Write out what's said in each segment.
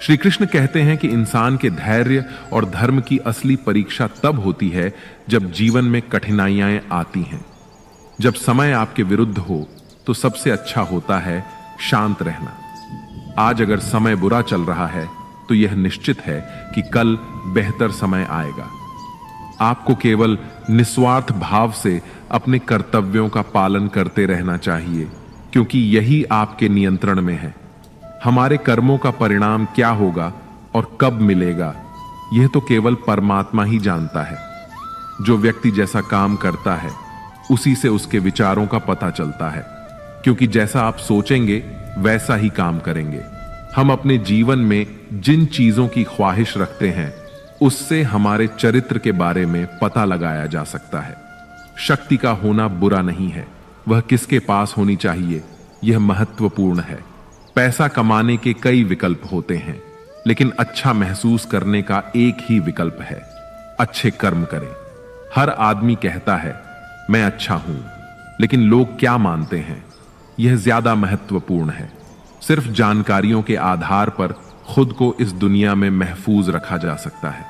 श्री कृष्ण कहते हैं कि इंसान के धैर्य और धर्म की असली परीक्षा तब होती है जब जीवन में कठिनाइयां आती हैं। जब समय आपके विरुद्ध हो तो सबसे अच्छा होता है शांत रहना। आज अगर समय बुरा चल रहा है तो यह निश्चित है कि कल बेहतर समय आएगा। आपको केवल निस्वार्थ भाव से अपने कर्तव्यों का पालन करते रहना चाहिए, क्योंकि यही आपके नियंत्रण में है। हमारे कर्मों का परिणाम क्या होगा और कब मिलेगा, यह तो केवल परमात्मा ही जानता है। जो व्यक्ति जैसा काम करता है उसी से उसके विचारों का पता चलता है, क्योंकि जैसा आप सोचेंगे वैसा ही काम करेंगे। हम अपने जीवन में जिन चीजों की ख्वाहिश रखते हैं उससे हमारे चरित्र के बारे में पता लगाया जा सकता है। शक्ति का होना बुरा नहीं है, वह किसके पास होनी चाहिए यह महत्वपूर्ण है। पैसा कमाने के कई विकल्प होते हैं, लेकिन अच्छा महसूस करने का एक ही विकल्प है, अच्छे कर्म करें। हर आदमी कहता है मैं अच्छा हूं, लेकिन लोग क्या मानते हैं यह ज्यादा महत्वपूर्ण है। सिर्फ जानकारियों के आधार पर खुद को इस दुनिया में महफूज रखा जा सकता है।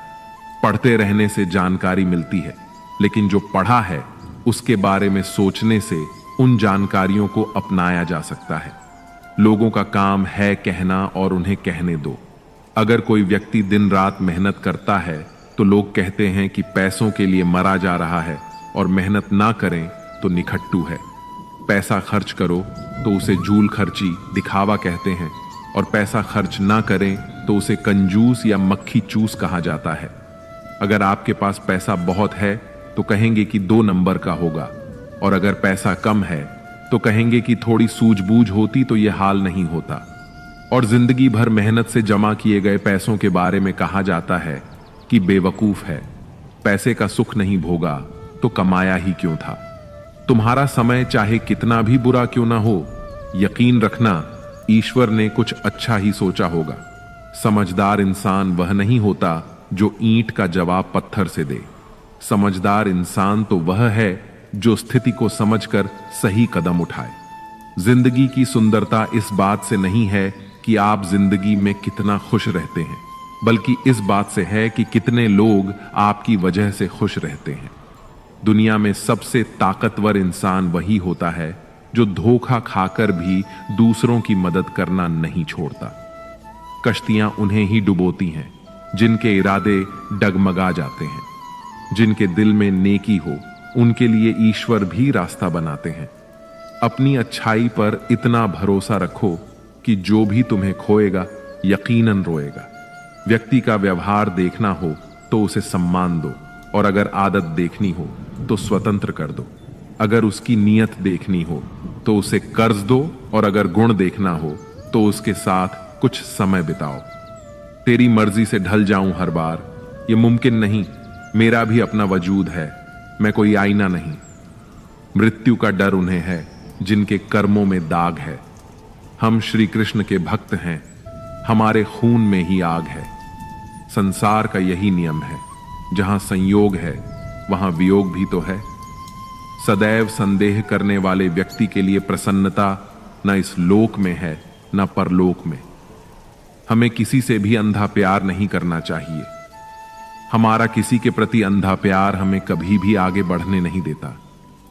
पढ़ते रहने से जानकारी मिलती है, लेकिन जो पढ़ा है उसके बारे में सोचने से उन जानकारियों को अपनाया जा सकता है। लोगों का काम है कहना और उन्हें कहने दो। अगर कोई व्यक्ति दिन रात मेहनत करता है तो लोग कहते हैं कि पैसों के लिए मरा जा रहा है, और मेहनत ना करें तो निखट्टू है। पैसा खर्च करो तो उसे जूल खर्ची, दिखावा कहते हैं, और पैसा खर्च ना करें तो उसे कंजूस या मक्खी चूस कहा जाता है। अगर आपके पास पैसा बहुत है तो कहेंगे कि 2 नंबर का होगा, और अगर पैसा कम है तो कहेंगे कि थोड़ी सूझबूझ होती तो यह हाल नहीं होता। और जिंदगी भर मेहनत से जमा किए गए पैसों के बारे में कहा जाता है कि बेवकूफ है, पैसे का सुख नहीं भोगा तो कमाया ही क्यों था। तुम्हारा समय चाहे कितना भी बुरा क्यों ना हो, यकीन रखना ईश्वर ने कुछ अच्छा ही सोचा होगा। समझदार इंसान वह नहीं होता जो ईंट का जवाब पत्थर से दे। समझदार इंसान तो वह है जो स्थिति को समझकर सही कदम उठाए। जिंदगी की सुंदरता इस बात से नहीं है कि आप जिंदगी में कितना खुश रहते हैं, बल्कि इस बात से है कि कितने लोग आपकी वजह से खुश रहते हैं। दुनिया में सबसे ताकतवर इंसान वही होता है जो धोखा खाकर भी दूसरों की मदद करना नहीं छोड़ता। कश्तियां उन्हें ही डुबोती हैं जिनके इरादे डगमगा जाते हैं। जिनके दिल में नेकी हो उनके लिए ईश्वर भी रास्ता बनाते हैं। अपनी अच्छाई पर इतना भरोसा रखो कि जो भी तुम्हें खोएगा यकीनन रोएगा। व्यक्ति का व्यवहार देखना हो तो उसे सम्मान दो, और अगर आदत देखनी हो तो स्वतंत्र कर दो। अगर उसकी नीयत देखनी हो तो उसे कर्ज दो, और अगर गुण देखना हो तो उसके साथ कुछ समय बिताओ। तेरी मर्जी से ढल जाऊं हर बार, यह मुमकिन नहीं। मेरा भी अपना वजूद है, मैं कोई आईना नहीं। मृत्यु का डर उन्हें है जिनके कर्मों में दाग है। हम श्री कृष्ण के भक्त हैं, हमारे खून में ही आग है। संसार का यही नियम है, जहां संयोग है वहां वियोग भी तो है। सदैव संदेह करने वाले व्यक्ति के लिए प्रसन्नता न इस लोक में है न परलोक में। हमें किसी से भी अंधा प्यार नहीं करना चाहिए। हमारा किसी के प्रति अंधा प्यार हमें कभी भी आगे बढ़ने नहीं देता,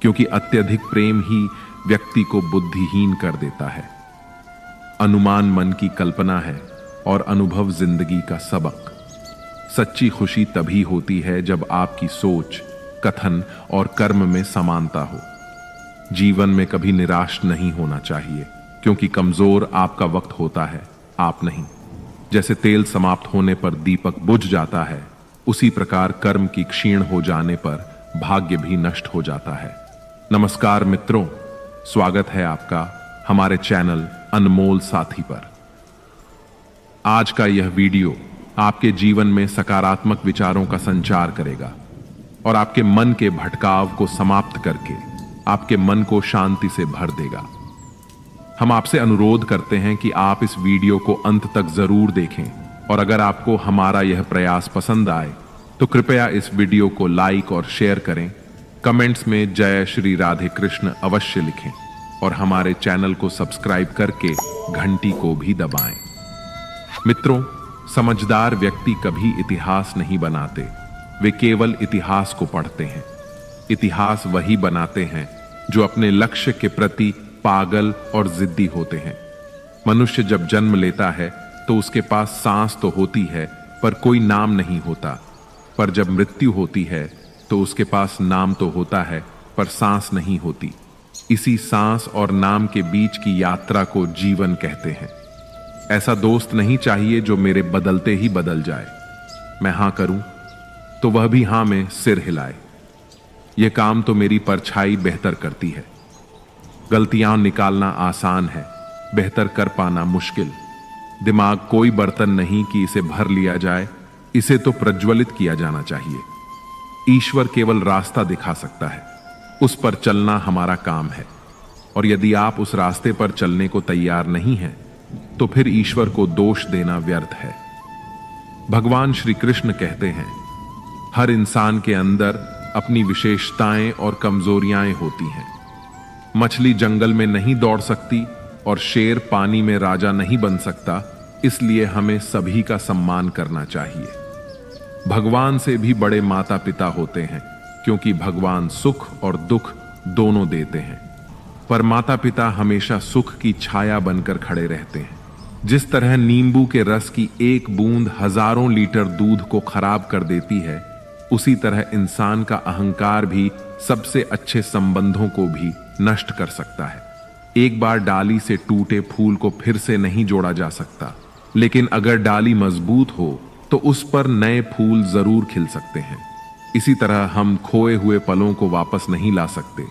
क्योंकि अत्यधिक प्रेम ही व्यक्ति को बुद्धिहीन कर देता है। अनुमान मन की कल्पना है और अनुभव जिंदगी का सबक। सच्ची खुशी तभी होती है जब आपकी सोच, कथन और कर्म में समानता हो। जीवन में कभी निराश नहीं होना चाहिए, क्योंकि कमजोर आपका वक्त होता है, आप नहीं। जैसे तेल समाप्त होने पर दीपक बुझ जाता है, उसी प्रकार कर्म की क्षीण हो जाने पर भाग्य भी नष्ट हो जाता है। नमस्कार मित्रों, स्वागत है आपका हमारे चैनल अनमोल साथी पर। आज का यह वीडियो आपके जीवन में सकारात्मक विचारों का संचार करेगा और आपके मन के भटकाव को समाप्त करके आपके मन को शांति से भर देगा। हम आपसे अनुरोध करते हैं कि आप इस वीडियो को अंत तक जरूर देखें, और अगर आपको हमारा यह प्रयास पसंद आए तो कृपया इस वीडियो को लाइक और शेयर करें। कमेंट्स में जय श्री राधे कृष्ण अवश्य लिखें, और हमारे चैनल को सब्सक्राइब करके घंटी को भी दबाएं। मित्रों, समझदार व्यक्ति कभी इतिहास नहीं बनाते, वे केवल इतिहास को पढ़ते हैं। इतिहास वही बनाते हैं जो अपने लक्ष्य के प्रति पागल और जिद्दी होते हैं। मनुष्य जब जन्म लेता है तो उसके पास सांस तो होती है पर कोई नाम नहीं होता, पर जब मृत्यु होती है तो उसके पास नाम तो होता है पर सांस नहीं होती। इसी सांस और नाम के बीच की यात्रा को जीवन कहते हैं। ऐसा दोस्त नहीं चाहिए जो मेरे बदलते ही बदल जाए। मैं हां करूं तो वह भी हां में सिर हिलाए। यह काम तो मेरी परछाई बेहतर करती है। गलतियां निकालना आसान है, बेहतर कर पाना मुश्किल। दिमाग कोई बर्तन नहीं कि इसे भर लिया जाए, इसे तो प्रज्वलित किया जाना चाहिए। ईश्वर केवल रास्ता दिखा सकता है, उस पर चलना हमारा काम है। और यदि आप उस रास्ते पर चलने को तैयार नहीं हैं, तो फिर ईश्वर को दोष देना व्यर्थ है। भगवान श्री कृष्ण कहते हैं, हर इंसान के अंदर अपनी विशेषताएं और कमजोरियां होती हैं। मछली जंगल में नहीं दौड़ सकती और शेर पानी में राजा नहीं बन सकता, इसलिए हमें सभी का सम्मान करना चाहिए। भगवान से भी बड़े माता पिता होते हैं, क्योंकि भगवान सुख और दुख दोनों देते हैं। पर माता पिता हमेशा सुख की छाया बनकर खड़े रहते हैं। जिस तरह नींबू के रस की एक बूंद हजारों लीटर दूध को खराब कर देती है, उसी तरह इंसान का अहंकार भी सबसे अच्छे संबंधों को भी नष्ट कर सकता है। एक बार डाली से टूटे फूल को फिर से नहीं जोड़ा जा सकता, लेकिन अगर डाली मजबूत हो तो उस पर नए फूल जरूर खिल सकते हैं। इसी तरह हम खोए हुए पलों को वापस नहीं ला सकते,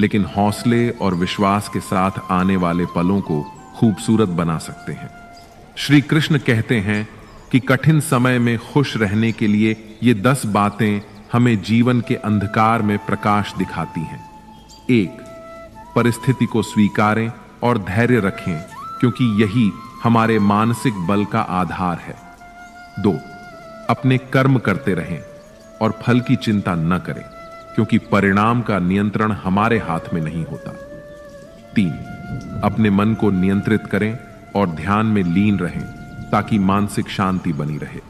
लेकिन हौसले और विश्वास के साथ आने वाले पलों को खूबसूरत बना सकते हैं। श्री कृष्ण कहते हैं कि कठिन समय में खुश रहने के लिए ये 10 बातें हमें जीवन के अंधकार में प्रकाश दिखाती हैं। 1. परिस्थिति को स्वीकारें और धैर्य रखें, क्योंकि यही हमारे मानसिक बल का आधार है। 2. अपने कर्म करते रहें और फल की चिंता न करें, क्योंकि परिणाम का नियंत्रण हमारे हाथ में नहीं होता। 3. अपने मन को नियंत्रित करें और ध्यान में लीन रहें, ताकि मानसिक शांति बनी रहे।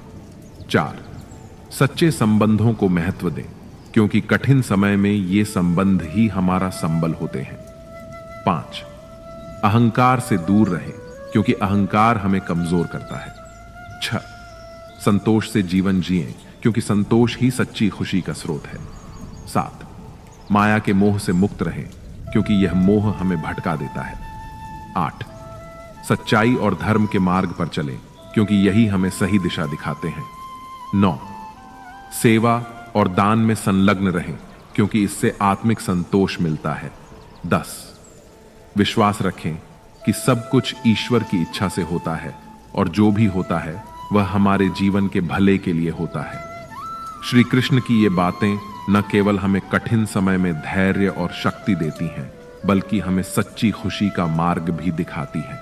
4. सच्चे संबंधों को महत्व दें, क्योंकि कठिन समय में ये संबंध ही हमारा संबल होते हैं। 5. अहंकार से दूर रहें, क्योंकि अहंकार हमें कमजोर करता है। 6. संतोष से जीवन जिएं, क्योंकि संतोष ही सच्ची खुशी का स्रोत है। 7. माया के मोह से मुक्त रहें, क्योंकि यह मोह हमें भटका देता है। 8. सच्चाई और धर्म के मार्ग पर चलें, क्योंकि यही हमें सही दिशा दिखाते हैं। 9. सेवा और दान में संलग्न रहें, क्योंकि इससे आत्मिक संतोष मिलता है। 10. विश्वास रखें कि सब कुछ ईश्वर की इच्छा से होता है, और जो भी होता है वह हमारे जीवन के भले के लिए होता है। श्री कृष्ण की ये बातें न केवल हमें कठिन समय में धैर्य और शक्ति देती हैं, बल्कि हमें सच्ची खुशी का मार्ग भी दिखाती हैं।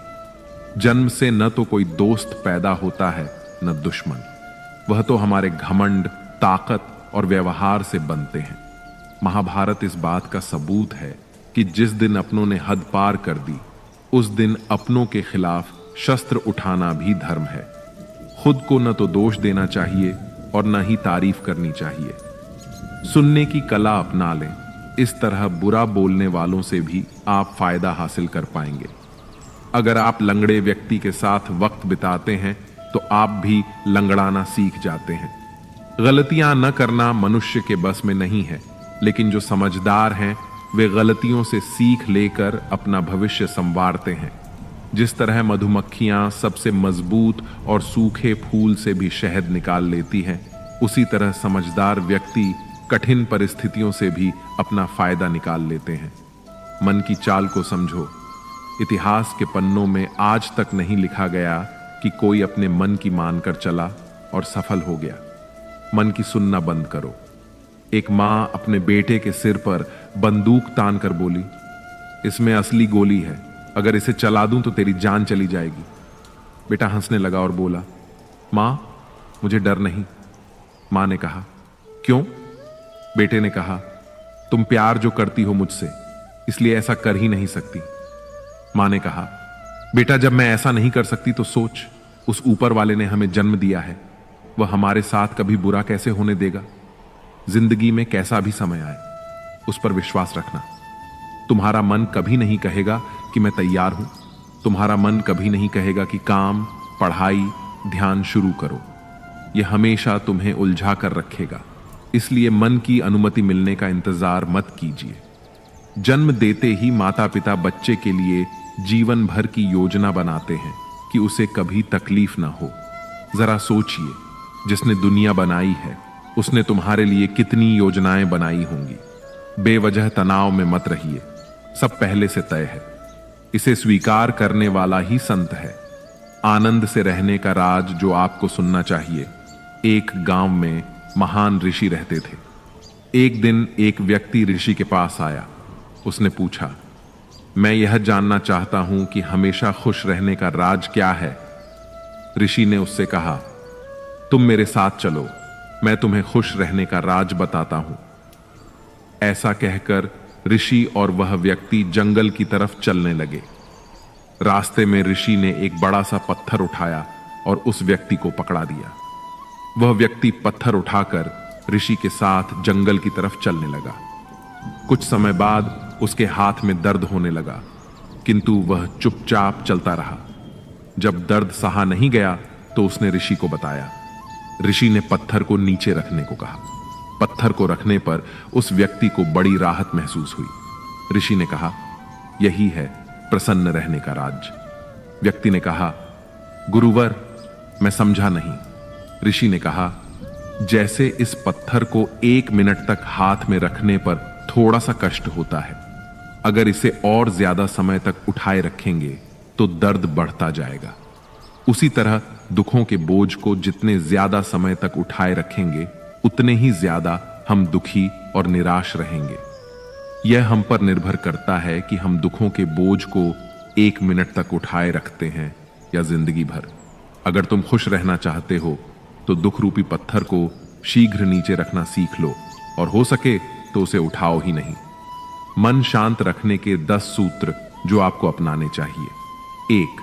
जन्म से न तो कोई दोस्त पैदा होता है न दुश्मन, वह तो हमारे घमंड, ताकत और व्यवहार से बनते हैं। महाभारत इस बात का सबूत है कि जिस दिन अपनों ने हद पार कर दी, उस दिन अपनों के खिलाफ शस्त्र उठाना भी धर्म है। खुद को न तो दोष देना चाहिए और न ही तारीफ करनी चाहिए। सुनने की कला अपना लें, इस तरह बुरा बोलने वालों से भी आप फायदा हासिल कर पाएंगे। अगर आप लंगड़े व्यक्ति के साथ वक्त बिताते हैं तो आप भी लंगड़ाना सीख जाते हैं। गलतियां न करना मनुष्य के बस में नहीं है, लेकिन जो समझदार हैं वे गलतियों से सीख लेकर अपना भविष्य संवारते हैं। जिस तरह मधुमक्खियां सबसे मजबूत और सूखे फूल से भी शहद निकाल लेती हैं, उसी तरह समझदार व्यक्ति कठिन परिस्थितियों से भी अपना फायदा निकाल लेते हैं। मन की चाल को समझो। इतिहास के पन्नों में आज तक नहीं लिखा गया कि कोई अपने मन की मानकर चला और सफल हो गया। मन की सुनना बंद करो। एक मां अपने बेटे के सिर पर बंदूक तान कर बोली, इसमें असली गोली है, अगर इसे चला दूं तो तेरी जान चली जाएगी। बेटा हंसने लगा और बोला, मां मुझे डर नहीं। मां ने कहा, क्यों? बेटे ने कहा, तुम प्यार जो करती हो मुझसे, इसलिए ऐसा कर ही नहीं सकती। मां ने कहा, बेटा जब मैं ऐसा नहीं कर सकती तो सोच, उस ऊपर वाले ने हमें जन्म दिया है, वह हमारे साथ कभी बुरा कैसे होने देगा। जिंदगी में कैसा भी समय आए, उस पर विश्वास रखना। तुम्हारा मन कभी नहीं कहेगा कि मैं तैयार हूं। तुम्हारा मन कभी नहीं कहेगा कि काम, पढ़ाई, ध्यान शुरू करो। यह हमेशा तुम्हें उलझा कर रखेगा। इसलिए मन की अनुमति मिलने का इंतजार मत कीजिए। जन्म देते ही माता पिता बच्चे के लिए जीवन भर की योजना बनाते हैं कि उसे कभी तकलीफ ना हो। जरा सोचिए, जिसने दुनिया बनाई है उसने तुम्हारे लिए कितनी योजनाएं बनाई होंगी। बेवजह तनाव में मत रहिए, सब पहले से तय है। इसे स्वीकार करने वाला ही संत है। आनंद से रहने का राज जो आपको सुनना चाहिए। एक गांव में महान ऋषि रहते थे। एक दिन एक व्यक्ति ऋषि के पास आया। उसने पूछा, मैं यह जानना चाहता हूं कि हमेशा खुश रहने का राज क्या है। ऋषि ने उससे कहा, तुम मेरे साथ चलो, मैं तुम्हें खुश रहने का राज बताता हूं। ऐसा कहकर ऋषि और वह व्यक्ति जंगल की तरफ चलने लगे। रास्ते में ऋषि ने एक बड़ा सा पत्थर उठाया और उस व्यक्ति को पकड़ा दिया। वह व्यक्ति पत्थर उठाकर ऋषि के साथ जंगल की तरफ चलने लगा। कुछ समय बाद उसके हाथ में दर्द होने लगा, किंतु वह चुपचाप चलता रहा। जब दर्द सहा नहीं गया तो उसने ऋषि को बताया। ऋषि ने पत्थर को नीचे रखने को कहा। पत्थर को रखने पर उस व्यक्ति को बड़ी राहत महसूस हुई। ऋषि ने कहा, यही है प्रसन्न रहने का राज। व्यक्ति ने कहा, गुरुवर, मैं समझा नहीं। ऋषि ने कहा, जैसे इस पत्थर को 1 मिनट तक हाथ में रखने पर थोड़ा सा कष्ट होता है, अगर इसे और ज्यादा समय तक उठाए रखेंगे तो दर्द बढ़ता जाएगा। उसी तरह दुखों के बोझ को जितने ज्यादा समय तक उठाए रखेंगे उतने ही ज्यादा हम दुखी और निराश रहेंगे। यह हम पर निर्भर करता है कि हम दुखों के बोझ को 1 मिनट तक उठाए रखते हैं या जिंदगी भर। अगर तुम खुश रहना चाहते हो तो दुख रूपी पत्थर को शीघ्र नीचे रखना सीख लो, और हो सके तो उसे उठाओ ही नहीं। मन शांत रखने के 10 सूत्र जो आपको अपनाने चाहिए। 1,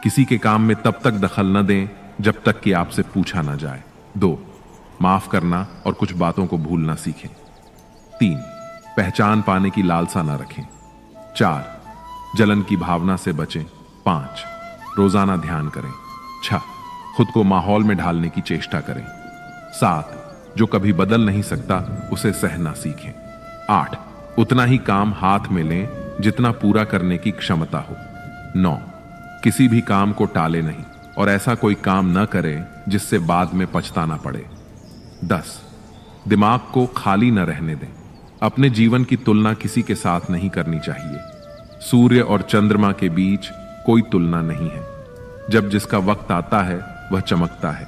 किसी के काम में तब तक दखल न दें जब तक कि आपसे पूछा ना जाए। 2, माफ करना और कुछ बातों को भूलना सीखें। 3, पहचान पाने की लालसा ना रखें। 4, जलन की भावना से बचें। 5, रोजाना ध्यान करें। 6, खुद को माहौल में ढालने की चेष्टा करें। 7, जो कभी बदल नहीं सकता उसे सहना सीखें। 8, उतना ही काम हाथ में लें जितना पूरा करने की क्षमता हो। 9, किसी भी काम को टाले नहीं और ऐसा कोई काम न करें जिससे बाद में पछताना पड़े। 10, दिमाग को खाली न रहने दें। अपने जीवन की तुलना किसी के साथ नहीं करनी चाहिए। सूर्य और चंद्रमा के बीच कोई तुलना नहीं है। जब जिसका वक्त आता है वह चमकता है।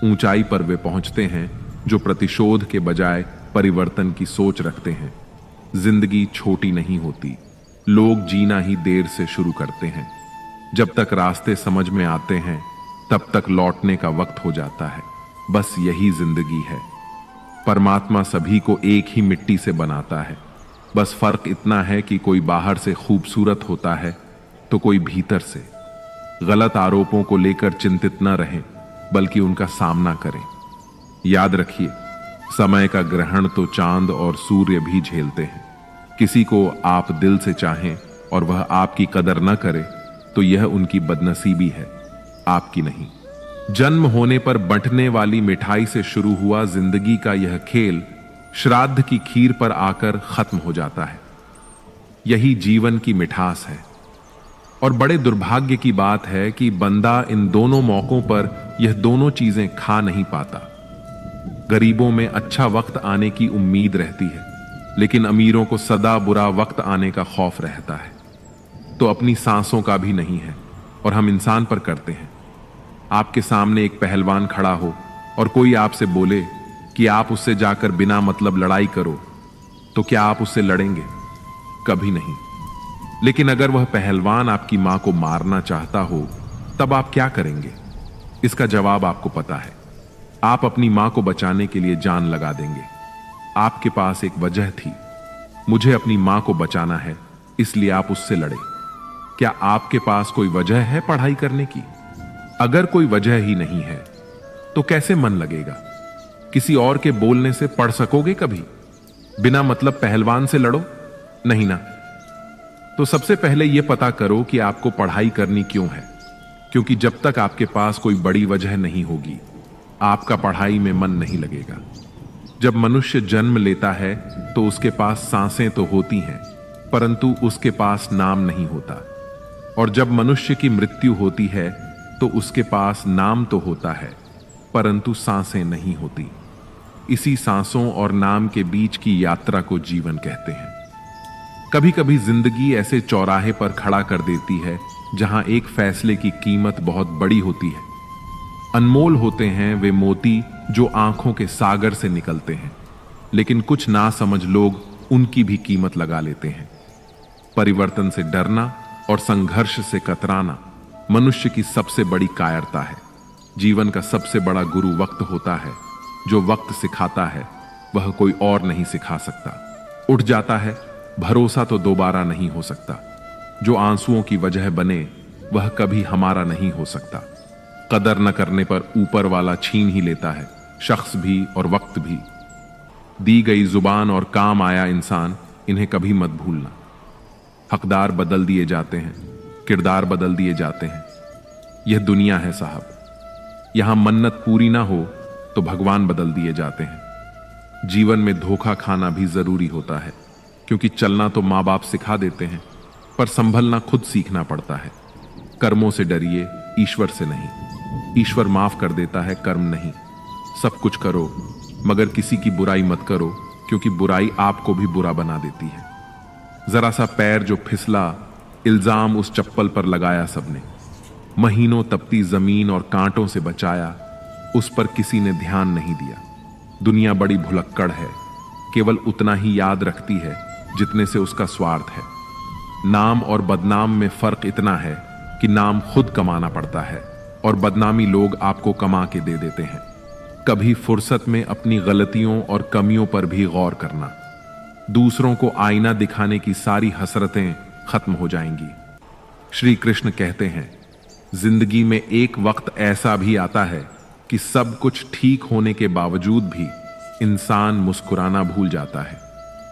ऊंचाई पर वे पहुंचते हैं जो प्रतिशोध के बजाय परिवर्तन की सोच रखते हैं। जिंदगी छोटी नहीं होती, लोग जीना ही देर से शुरू करते हैं। जब तक रास्ते समझ में आते हैं तब तक लौटने का वक्त हो जाता है। बस यही जिंदगी है। परमात्मा सभी को एक ही मिट्टी से बनाता है। बस फर्क इतना है कि कोई बाहर से खूबसूरत होता है तो कोई भीतर से। गलत आरोपों को लेकर चिंतित न रहें, बल्कि उनका सामना करें। याद रखिए, समय का ग्रहण तो चांद और सूर्य भी झेलते हैं। किसी को आप दिल से चाहें और वह आपकी कदर न करे तो यह उनकी बदनसीबी है, आपकी नहीं। जन्म होने पर बंटने वाली मिठाई से शुरू हुआ जिंदगी का यह खेल श्राद्ध की खीर पर आकर खत्म हो जाता है। यही जीवन की मिठास है। और बड़े दुर्भाग्य की बात है कि बंदा इन दोनों मौकों पर यह दोनों चीजें खा नहीं पाता। गरीबों में अच्छा वक्त आने की उम्मीद रहती है, लेकिन अमीरों को सदा बुरा वक्त आने का खौफ रहता है। तो अपनी सांसों का भी नहीं है और हम इंसान पर करते हैं। आपके सामने एक पहलवान खड़ा हो और कोई आपसे बोले कि आप उससे जाकर बिना मतलब लड़ाई करो, तो क्या आप उससे लड़ेंगे? कभी नहीं। लेकिन अगर वह पहलवान आपकी मां को मारना चाहता हो तब आप क्या करेंगे? इसका जवाब आपको पता है। आप अपनी मां को बचाने के लिए जान लगा देंगे। आपके पास एक वजह थी, मुझे अपनी मां को बचाना है, इसलिए आप उससे लड़े। क्या आपके पास कोई वजह है पढ़ाई करने की? अगर कोई वजह ही नहीं है तो कैसे मन लगेगा? किसी और के बोलने से पढ़ सकोगे कभी? बिना मतलब पहलवान से लड़ो? नहीं ना। तो सबसे पहले यह पता करो कि आपको पढ़ाई करनी क्यों है, क्योंकि जब तक आपके पास कोई बड़ी वजह नहीं होगी आपका पढ़ाई में मन नहीं लगेगा। जब मनुष्य जन्म लेता है तो उसके पास सांसें तो होती हैं, परंतु उसके पास नाम नहीं होता। और जब मनुष्य की मृत्यु होती है तो उसके पास नाम तो होता है, परंतु सांसें नहीं होती। इसी सांसों और नाम के बीच की यात्रा को जीवन कहते हैं। कभी कभी जिंदगी ऐसे चौराहे पर खड़ा कर देती है जहां एक फैसले की कीमत बहुत बड़ी होती है। अनमोल होते हैं वे मोती जो आंखों के सागर से निकलते हैं, लेकिन कुछ नासमझ लोग उनकी भी कीमत लगा लेते हैं। परिवर्तन से डरना और संघर्ष से कतराना मनुष्य की सबसे बड़ी कायरता है। जीवन का सबसे बड़ा गुरु वक्त होता है। जो वक्त सिखाता है वह कोई और नहीं सिखा सकता। उठ जाता है, भरोसा तो दोबारा नहीं हो सकता। जो आंसुओं की वजह बने वह कभी हमारा नहीं हो सकता। कदर न करने पर ऊपर वाला छीन ही लेता है, शख्स भी और वक्त भी। दी गई जुबान और काम आया इंसान, इन्हें कभी मत भूलना। हकदार बदल दिए जाते हैं, किरदार बदल दिए जाते हैं। यह दुनिया है साहब। यहां मन्नत पूरी ना हो तो भगवान बदल दिए जाते हैं। जीवन में धोखा खाना भी जरूरी होता है, क्योंकि चलना तो मां बाप सिखा देते हैं, पर संभलना खुद सीखना पड़ता है। कर्मों से डरिए, ईश्वर से नहीं। ईश्वर माफ कर देता है, कर्म नहीं। सब कुछ करो मगर किसी की बुराई मत करो, क्योंकि बुराई आपको भी बुरा बना देती है। जरा सा पैर जो फिसला, इल्जाम उस चप्पल पर लगाया सबने। महीनों तपती जमीन और कांटों से बचाया, उस पर किसी ने ध्यान नहीं दिया। दुनिया बड़ी भुलक्कड़ है, केवल उतना ही याद रखती है जितने से उसका स्वार्थ है। नाम और बदनाम में फर्क इतना है कि नाम खुद कमाना पड़ता है और बदनामी लोग आपको कमा के दे देते हैं। कभी फुर्सत में अपनी गलतियों और कमियों पर भी गौर करना। दूसरों को आईना दिखाने की सारी हसरतें खत्म हो जाएंगी। श्री कृष्ण कहते हैं, जिंदगी में एक वक्त ऐसा भी आता है कि सब कुछ ठीक होने के बावजूद भी इंसान मुस्कुराना भूल जाता है।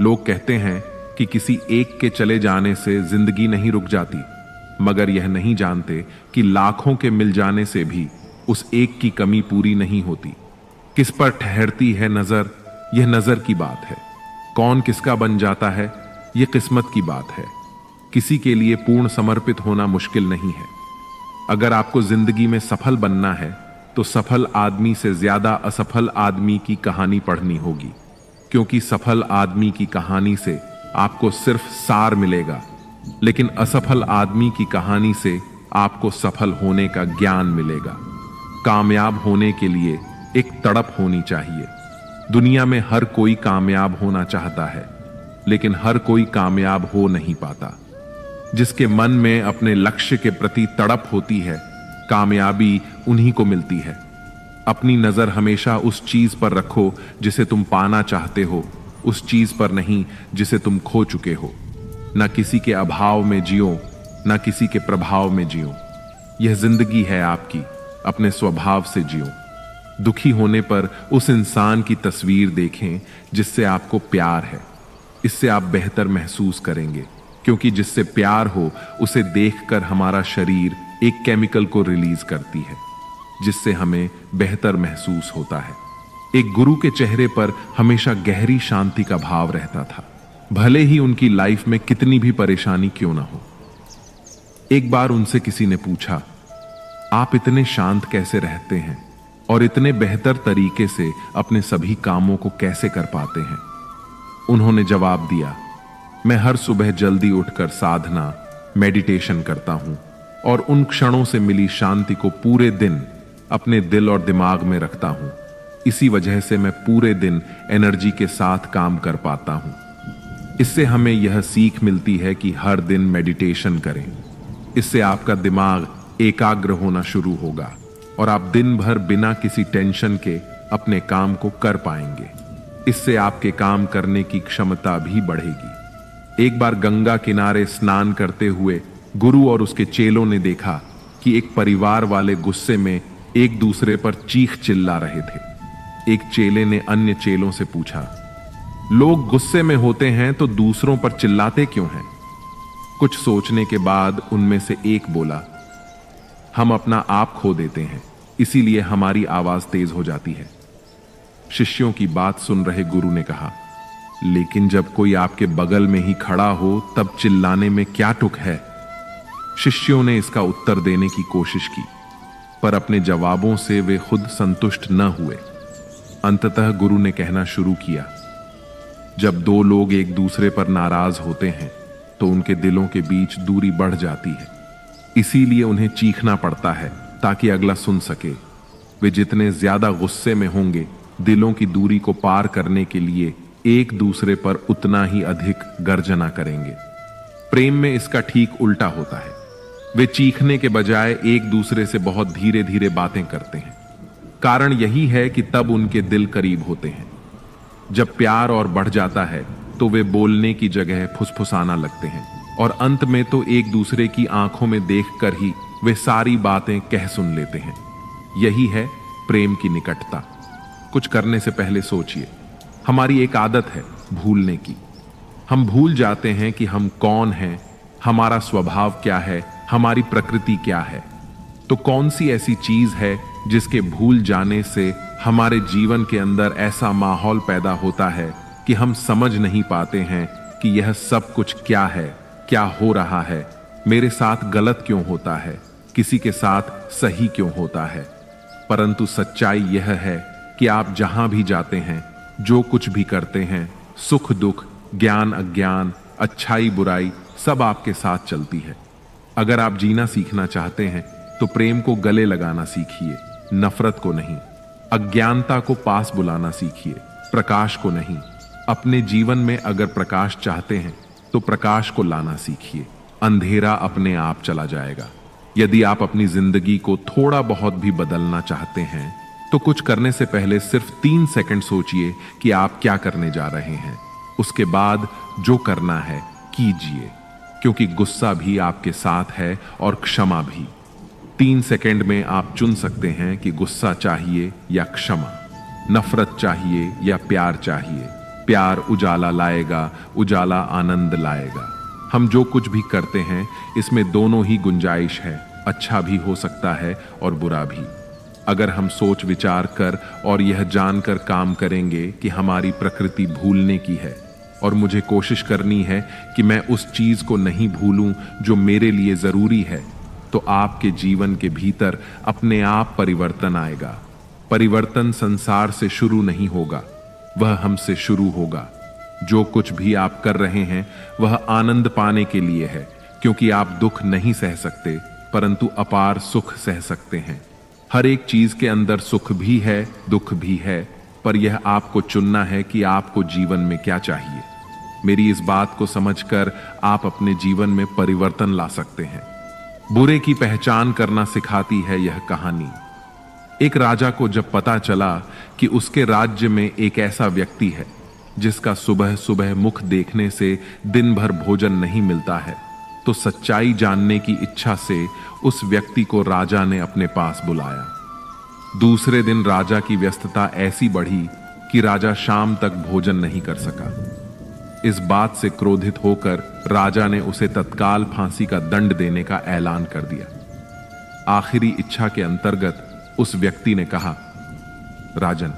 लोग कहते हैं कि किसी एक के चले जाने से जिंदगी नहीं रुक जाती, मगर यह नहीं जानते कि लाखों के मिल जाने से भी उस एक की कमी पूरी नहीं होती। किस पर ठहरती है नजर, यह नजर की बात है। कौन किसका बन जाता है, यह किस्मत की बात है। किसी के लिए पूर्ण समर्पित होना मुश्किल नहीं है। अगर आपको जिंदगी में सफल बनना है तो सफल आदमी से ज्यादा असफल आदमी की कहानी पढ़नी होगी, क्योंकि सफल आदमी की कहानी से आपको सिर्फ सार मिलेगा, लेकिन असफल आदमी की कहानी से आपको सफल होने का ज्ञान मिलेगा। कामयाब होने के लिए एक तड़प होनी चाहिए। दुनिया में हर कोई कामयाब होना चाहता है, लेकिन हर कोई कामयाब हो नहीं पाता। जिसके मन में अपने लक्ष्य के प्रति तड़प होती है, कामयाबी उन्हीं को मिलती है। अपनी नजर हमेशा उस चीज पर रखो जिसे तुम पाना चाहते हो, उस चीज पर नहीं जिसे तुम खो चुके हो। ना किसी के अभाव में जियो, ना किसी के प्रभाव में जियो। यह जिंदगी है आपकी, अपने स्वभाव से जियो। दुखी होने पर उस इंसान की तस्वीर देखें जिससे आपको प्यार है। इससे आप बेहतर महसूस करेंगे, क्योंकि जिससे प्यार हो उसे देखकर हमारा शरीर एक केमिकल को रिलीज करती है, जिससे हमें बेहतर महसूस होता है। एक गुरु के चेहरे पर हमेशा गहरी शांति का भाव रहता था, भले ही उनकी लाइफ में कितनी भी परेशानी क्यों ना हो। एक बार उनसे किसी ने पूछा, आप इतने शांत कैसे रहते हैं और इतने बेहतर तरीके से अपने सभी कामों को कैसे कर पाते हैं? उन्होंने जवाब दिया, मैं हर सुबह जल्दी उठकर साधना, मेडिटेशन करता हूं और उन क्षणों से मिली शांति को पूरे दिन अपने दिल और दिमाग में रखता हूं। इसी वजह से मैं पूरे दिन एनर्जी के साथ काम कर पाता हूं। इससे हमें यह सीख मिलती है कि हर दिन मेडिटेशन करें। इससे आपका दिमाग एकाग्र होना शुरू होगा और आप दिन भर बिना किसी टेंशन के अपने काम को कर पाएंगे। इससे आपके काम करने की क्षमता भी बढ़ेगी। एक बार गंगा किनारे स्नान करते हुए गुरु और उसके चेलों ने देखा कि एक परिवार वाले गुस्से में एक दूसरे पर चीख चिल्ला रहे थे। एक चेले ने अन्य चेलों से पूछा, लोग गुस्से में होते हैं तो दूसरों पर चिल्लाते क्यों हैं? कुछ सोचने के बाद उनमें से एक बोला, हम अपना आप खो देते हैं, इसीलिए हमारी आवाज तेज हो जाती है। शिष्यों की बात सुन रहे गुरु ने कहा, लेकिन जब कोई आपके बगल में ही खड़ा हो तब चिल्लाने में क्या तुक है? शिष्यों ने इसका उत्तर देने की कोशिश की, पर अपने जवाबों से वे खुद संतुष्ट न हुए। अंततः गुरु ने कहना शुरू किया, जब दो लोग एक दूसरे पर नाराज होते हैं तो उनके दिलों के बीच दूरी बढ़ जाती है। इसीलिए उन्हें चीखना पड़ता है ताकि अगला सुन सके। वे जितने ज्यादा गुस्से में होंगे, दिलों की दूरी को पार करने के लिए एक दूसरे पर उतना ही अधिक गर्जना करेंगे। प्रेम में इसका ठीक उल्टा होता है। वे चीखने के बजाय एक दूसरे से बहुत धीरे धीरे बातें करते हैं। कारण यही है कि तब उनके दिल करीब होते हैं। जब प्यार और बढ़ जाता है तो वे बोलने की जगह फुसफुसाना लगते हैं और अंत में तो एक दूसरे की आंखों में देखकर ही वे सारी बातें कह सुन लेते हैं। यही है प्रेम की निकटता। कुछ करने से पहले सोचिए। हमारी एक आदत है भूलने की। हम भूल जाते हैं कि हम कौन हैं, हमारा स्वभाव क्या है, हमारी प्रकृति क्या है। तो कौन सी ऐसी चीज है जिसके भूल जाने से हमारे जीवन के अंदर ऐसा माहौल पैदा होता है कि हम समझ नहीं पाते हैं कि यह सब कुछ क्या है, क्या हो रहा है, मेरे साथ गलत क्यों होता है, किसी के साथ सही क्यों होता है। परंतु सच्चाई यह है कि आप जहां भी जाते हैं, जो कुछ भी करते हैं, सुख दुख, ज्ञान अज्ञान, अच्छाई बुराई, सब आपके साथ चलती है। अगर आप जीना सीखना चाहते हैं तो प्रेम को गले लगाना सीखिए, नफरत को नहीं। अज्ञानता को पास बुलाना सीखिए, प्रकाश को नहीं। अपने जीवन में अगर प्रकाश चाहते हैं तो प्रकाश को लाना सीखिए। अंधेरा अपने आप चला जाएगा। यदि आप अपनी जिंदगी को थोड़ा बहुत भी बदलना चाहते हैं तो कुछ करने से पहले सिर्फ 3 सेकंड सोचिए कि आप क्या करने जा रहे हैं। उसके बाद जो करना है कीजिए, क्योंकि गुस्सा भी आपके साथ है और क्षमा भी। 3 सेकंड में आप चुन सकते हैं कि गुस्सा चाहिए या क्षमा, नफरत चाहिए या प्यार चाहिए। प्यार उजाला लाएगा, उजाला आनंद लाएगा। हम जो कुछ भी करते हैं इसमें दोनों ही गुंजाइश है, अच्छा भी हो सकता है और बुरा भी। अगर हम सोच विचार कर और यह जानकर काम करेंगे कि हमारी प्रकृति भूलने की है और मुझे कोशिश करनी है कि मैं उस चीज को नहीं भूलूं जो मेरे लिए जरूरी है, तो आपके जीवन के भीतर अपने आप परिवर्तन आएगा। परिवर्तन संसार से शुरू नहीं होगा, वह हमसे शुरू होगा। जो कुछ भी आप कर रहे हैं वह आनंद पाने के लिए है, क्योंकि आप दुख नहीं सह सकते परंतु अपार सुख सह सकते हैं। हर एक चीज के अंदर सुख भी है, दुख भी है, पर यह आपको चुनना है कि आपको जीवन में क्या चाहिए। मेरी इस बात को समझकर आप अपने जीवन में परिवर्तन ला सकते हैं। बुरे की पहचान करना सिखाती है यह कहानी। एक राजा को जब पता चला कि उसके राज्य में एक ऐसा व्यक्ति है जिसका सुबह सुबह मुख देखने से दिन भर भोजन नहीं मिलता है, तो सच्चाई जानने की इच्छा से उस व्यक्ति को राजा ने अपने पास बुलाया। दूसरे दिन राजा की व्यस्तता ऐसी बढ़ी कि राजा शाम तक भोजन नहीं कर सका। इस बात से क्रोधित होकर राजा ने उसे तत्काल फांसी का दंड देने का ऐलान कर दिया। आखिरी इच्छा के अंतर्गत उस व्यक्ति ने कहा, राजन,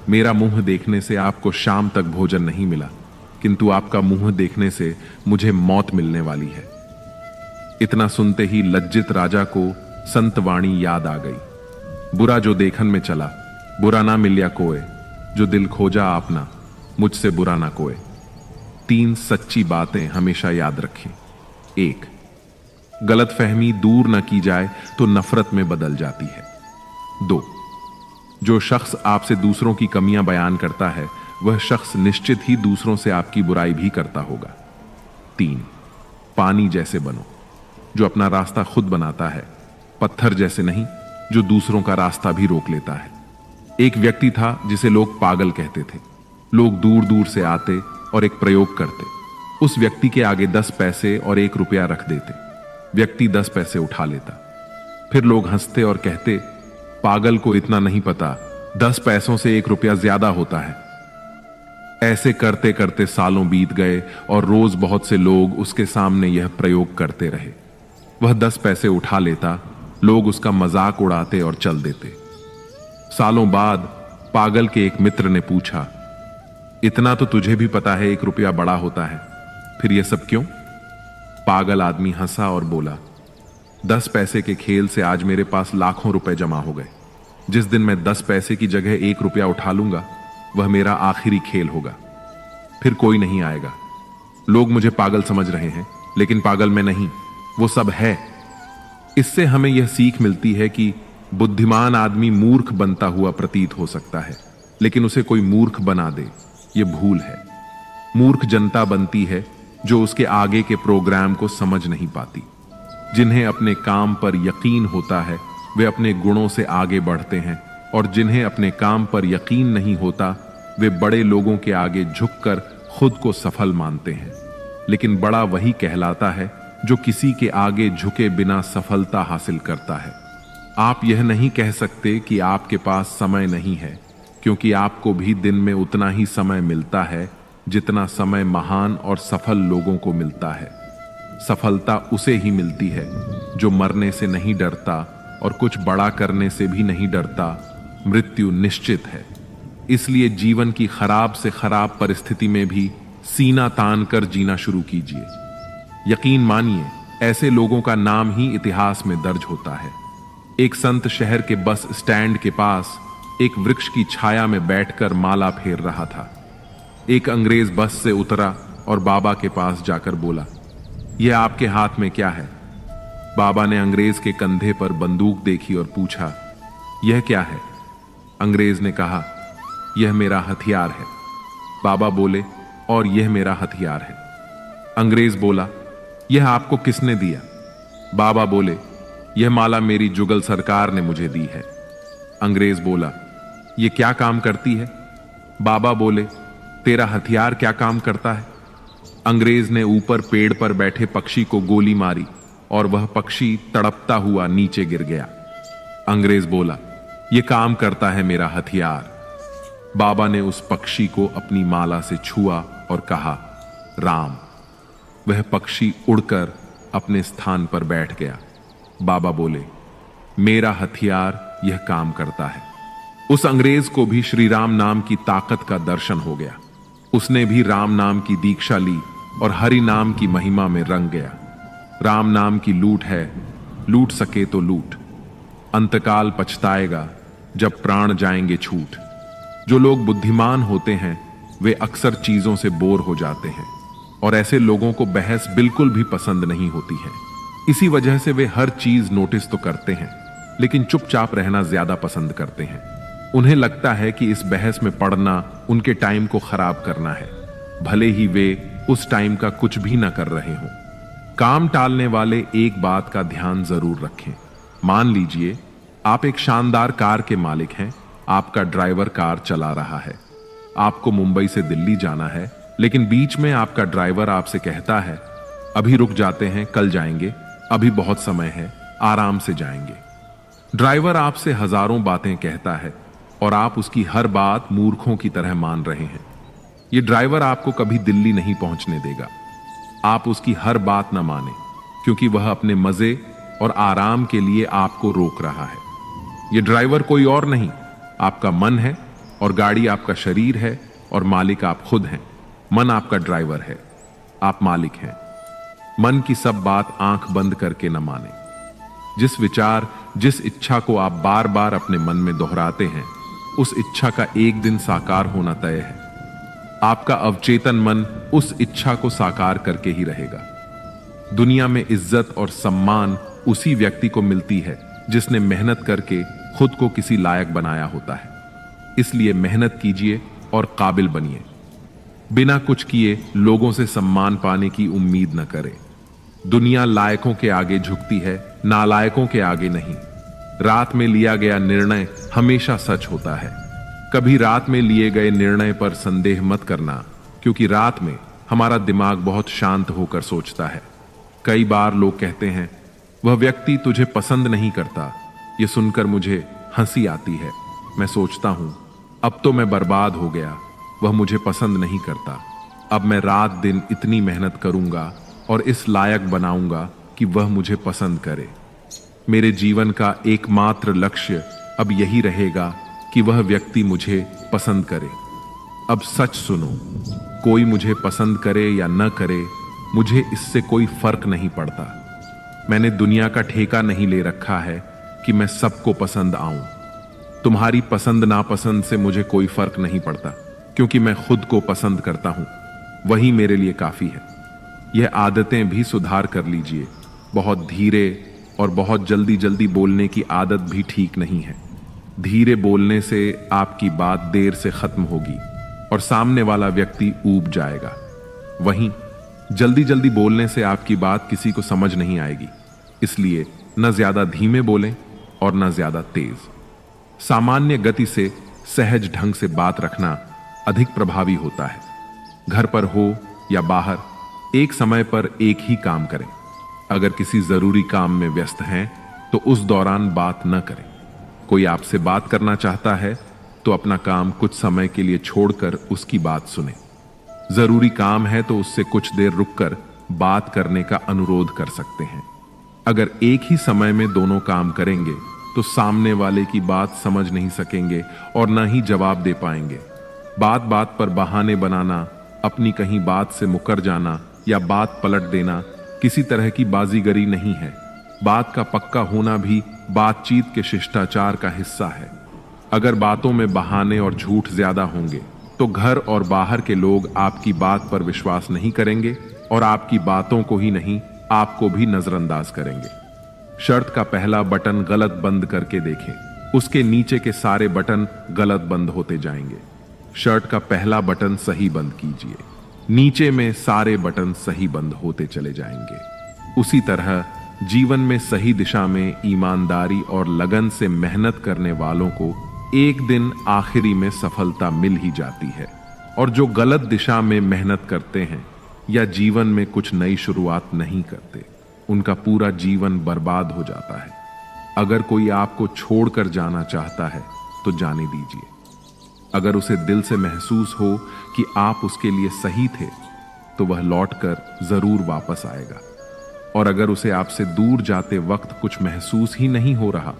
मेरा मुंह देखने से आपको शाम तक भोजन नहीं मिला, किंतु आपका मुंह देखने से मुझे मौत मिलने वाली है। इतना सुनते ही लज्जित राजा को संतवाणी याद आ गई। बुरा जो देखन में चला, बुरा ना मिलिया कोय, जो दिल खोजा आपना, मुझसे बुरा ना कोय। 3 सच्ची बातें हमेशा याद रखें। 1, गलतफहमी दूर न की जाए तो नफरत में बदल जाती है। 2, जो शख्स आपसे दूसरों की कमियां बयान करता है वह शख्स निश्चित ही दूसरों से आपकी बुराई भी करता होगा। 3, पानी जैसे बनो, जो अपना रास्ता खुद बनाता है, पत्थर जैसे नहीं जो दूसरों का रास्ता भी रोक लेता है। एक व्यक्ति था जिसे लोग पागल कहते थे। लोग दूर दूर से आते और एक प्रयोग करते। उस व्यक्ति के आगे 10 पैसे और 1 रुपया रख देते। व्यक्ति 10 पैसे उठा लेता। फिर लोग हंसते और कहते, पागल को इतना नहीं पता, 10 पैसों से 1 रुपया ज्यादा होता है। ऐसे करते करते सालों बीत गए और रोज बहुत से लोग उसके सामने यह प्रयोग करते रहे। वह 10 पैसे उठा लेता, लोग उसका मजाक उड़ाते और चल देते। सालों बाद पागल के एक मित्र ने पूछा, इतना तो तुझे भी पता है 1 रुपया बड़ा होता है, फिर यह सब क्यों? पागल आदमी हंसा और बोला, 10 पैसे के खेल से आज मेरे पास लाखों रुपए जमा हो गए। जिस दिन मैं 10 पैसे की जगह 1 रुपया उठा लूंगा, वह मेरा आखिरी खेल होगा, फिर कोई नहीं आएगा। लोग मुझे पागल समझ रहे हैं, लेकिन पागल मैं नहीं, वो सब है। इससे हमें यह सीख मिलती है कि बुद्धिमान आदमी मूर्ख बनता हुआ प्रतीत हो सकता है, लेकिन उसे कोई मूर्ख बना दे, यह भूल है। मूर्ख जनता बनती है जो उसके आगे के प्रोग्राम को समझ नहीं पाती। जिन्हें अपने काम पर यकीन होता है वे अपने गुणों से आगे बढ़ते हैं, और जिन्हें अपने काम पर यकीन नहीं होता वे बड़े लोगों के आगे झुककर खुद को सफल मानते हैं। लेकिन बड़ा वही कहलाता है जो किसी के आगे झुके बिना सफलता हासिल करता है। आप यह नहीं कह सकते कि आपके पास समय नहीं है, क्योंकि आपको भी दिन में उतना ही समय मिलता है जितना समय महान और सफल लोगों को मिलता है। सफलता उसे ही मिलती है जो मरने से नहीं डरता और कुछ बड़ा करने से भी नहीं डरता। मृत्यु निश्चित है, इसलिए जीवन की खराब से खराब परिस्थिति में भी सीना तान कर जीना शुरू कीजिए। यकीन मानिए, ऐसे लोगों का नाम ही इतिहास में दर्ज होता है। एक संत शहर के बस स्टैंड के पास एक वृक्ष की छाया में बैठकर माला फेर रहा था। एक अंग्रेज बस से उतरा और बाबा के पास जाकर बोला, यह आपके हाथ में क्या है? बाबा ने अंग्रेज के कंधे पर बंदूक देखी और पूछा, यह क्या है? अंग्रेज ने कहा, यह मेरा हथियार है। बाबा बोले, और यह मेरा हथियार है। अंग्रेज बोला, यह आपको किसने दिया? बाबा बोले, यह माला मेरी जुगल सरकार ने मुझे दी है। अंग्रेज बोला, यह क्या काम करती है? बाबा बोले, तेरा हथियार क्या काम करता है? अंग्रेज ने ऊपर पेड़ पर बैठे पक्षी को गोली मारी और वह पक्षी तड़पता हुआ नीचे गिर गया। अंग्रेज बोला, यह काम करता है मेरा हथियार। बाबा ने उस पक्षी को अपनी माला से छुआ और कहा, राम। वह पक्षी उड़कर अपने स्थान पर बैठ गया। बाबा बोले, मेरा हथियार यह काम करता है। उस अंग्रेज को भी श्री राम नाम की ताकत का दर्शन हो गया। उसने भी राम नाम की दीक्षा ली और हरि नाम की महिमा में रंग गया। राम नाम की लूट है, लूट सके तो लूट, अंतकाल पछताएगा जब प्राण जाएंगे छूट। जो लोग बुद्धिमान होते हैं वे अक्सर चीजों से बोर हो जाते हैं, और ऐसे लोगों को बहस बिल्कुल भी पसंद नहीं होती है। इसी वजह से वे हर चीज नोटिस तो करते हैं, लेकिन चुपचाप रहना ज्यादा पसंद करते हैं। उन्हें लगता है कि इस बहस में पड़ना उनके टाइम को खराब करना है, भले ही वे उस टाइम का कुछ भी ना कर रहे हों। काम टालने वाले एक बात का ध्यान जरूर रखें। मान लीजिए आप एक शानदार कार के मालिक हैं। आपका ड्राइवर कार चला रहा है। आपको मुंबई से दिल्ली जाना है, लेकिन बीच में आपका ड्राइवर आपसे कहता है, अभी रुक जाते हैं, कल जाएंगे, अभी बहुत समय है, आराम से जाएंगे। ड्राइवर आपसे हजारों बातें कहता है और आप उसकी हर बात मूर्खों की तरह मान रहे हैं। यह ड्राइवर आपको कभी दिल्ली नहीं पहुंचने देगा। आप उसकी हर बात ना माने, क्योंकि वह अपने मजे और आराम के लिए आपको रोक रहा है। यह ड्राइवर कोई और नहीं, आपका मन है, और गाड़ी आपका शरीर है, और मालिक आप खुद हैं। मन आपका ड्राइवर है, आप मालिक हैं। मन की सब बात आंख बंद करके न माने। जिस विचार, जिस इच्छा को आप बार बार अपने मन में दोहराते हैं, उस इच्छा का एक दिन साकार होना तय है। आपका अवचेतन मन उस इच्छा को साकार करके ही रहेगा। दुनिया में इज्जत और सम्मान उसी व्यक्ति को मिलती है जिसने मेहनत करके खुद को किसी लायक बनाया होता है। इसलिए मेहनत कीजिए और काबिल बनिए। बिना कुछ किए लोगों से सम्मान पाने की उम्मीद न करें। दुनिया लायकों के आगे झुकती है, नालायकों के आगे नहीं। रात में लिया गया निर्णय हमेशा सच होता है। कभी रात में लिए गए निर्णय पर संदेह मत करना, क्योंकि रात में हमारा दिमाग बहुत शांत होकर सोचता है। कई बार लोग कहते हैं, वह व्यक्ति तुझे पसंद नहीं करता। यह सुनकर मुझे हंसी आती है। मैं सोचता हूं अब तो मैं बर्बाद हो गया, वह मुझे पसंद नहीं करता। अब मैं रात दिन इतनी मेहनत करूंगा और इस लायक बनाऊंगा कि वह मुझे पसंद करे। मेरे जीवन का एकमात्र लक्ष्य अब यही रहेगा कि वह व्यक्ति मुझे पसंद करे। अब सच सुनो, कोई मुझे पसंद करे या न करे, मुझे इससे कोई फर्क नहीं पड़ता। मैंने दुनिया का ठेका नहीं ले रखा है कि मैं सबको पसंद आऊं। तुम्हारी पसंद नापसंद से मुझे कोई फर्क नहीं पड़ता, क्योंकि मैं खुद को पसंद करता हूं। वही मेरे लिए काफी है। यह आदतें भी सुधार कर लीजिए। बहुत धीरे और बहुत जल्दी जल्दी बोलने की आदत भी ठीक नहीं है। धीरे बोलने से आपकी बात देर से खत्म होगी और सामने वाला व्यक्ति ऊब जाएगा। वहीं जल्दी जल्दी बोलने से आपकी बात किसी को समझ नहीं आएगी। इसलिए न ज्यादा धीमे बोलें और न ज्यादा तेज। सामान्य गति से सहज ढंग से बात रखना अधिक प्रभावी होता है। घर पर हो या बाहर, एक समय पर एक ही काम करें। अगर किसी जरूरी काम में व्यस्त हैं तो उस दौरान बात न करें। कोई आपसे बात करना चाहता है तो अपना काम कुछ समय के लिए छोड़कर उसकी बात सुने। जरूरी काम है तो उससे कुछ देर रुककर बात करने का अनुरोध कर सकते हैं। अगर एक ही समय में दोनों काम करेंगे तो सामने वाले की बात समझ नहीं सकेंगे और न ही जवाब दे पाएंगे। बात बात पर बहाने बनाना, अपनी कहीं बात से मुकर जाना या बात पलट देना किसी तरह की बाजीगरी नहीं है। बात का पक्का होना भी बातचीत के शिष्टाचार का हिस्सा है। अगर बातों में बहाने और झूठ ज्यादा होंगे तो घर और बाहर के लोग आपकी बात पर विश्वास नहीं करेंगे और आपकी बातों को ही नहीं, आपको भी नजरअंदाज करेंगे। शर्ट का पहला बटन गलत बंद करके देखें, उसके नीचे के सारे बटन गलत बंद होते जाएंगे। शर्ट का पहला बटन सही बंद कीजिए, नीचे में सारे बटन सही बंद होते चले जाएंगे। उसी तरह जीवन में सही दिशा में ईमानदारी और लगन से मेहनत करने वालों को एक दिन आखिरी में सफलता मिल ही जाती है। और जो गलत दिशा में मेहनत करते हैं या जीवन में कुछ नई शुरुआत नहीं करते, उनका पूरा जीवन बर्बाद हो जाता है। अगर कोई आपको छोड़कर जाना चाहता है तो जाने दीजिए। अगर उसे दिल से महसूस हो कि आप उसके लिए सही थे तो वह लौटकर जरूर वापस आएगा। और अगर उसे आपसे दूर जाते वक्त कुछ महसूस ही नहीं हो रहा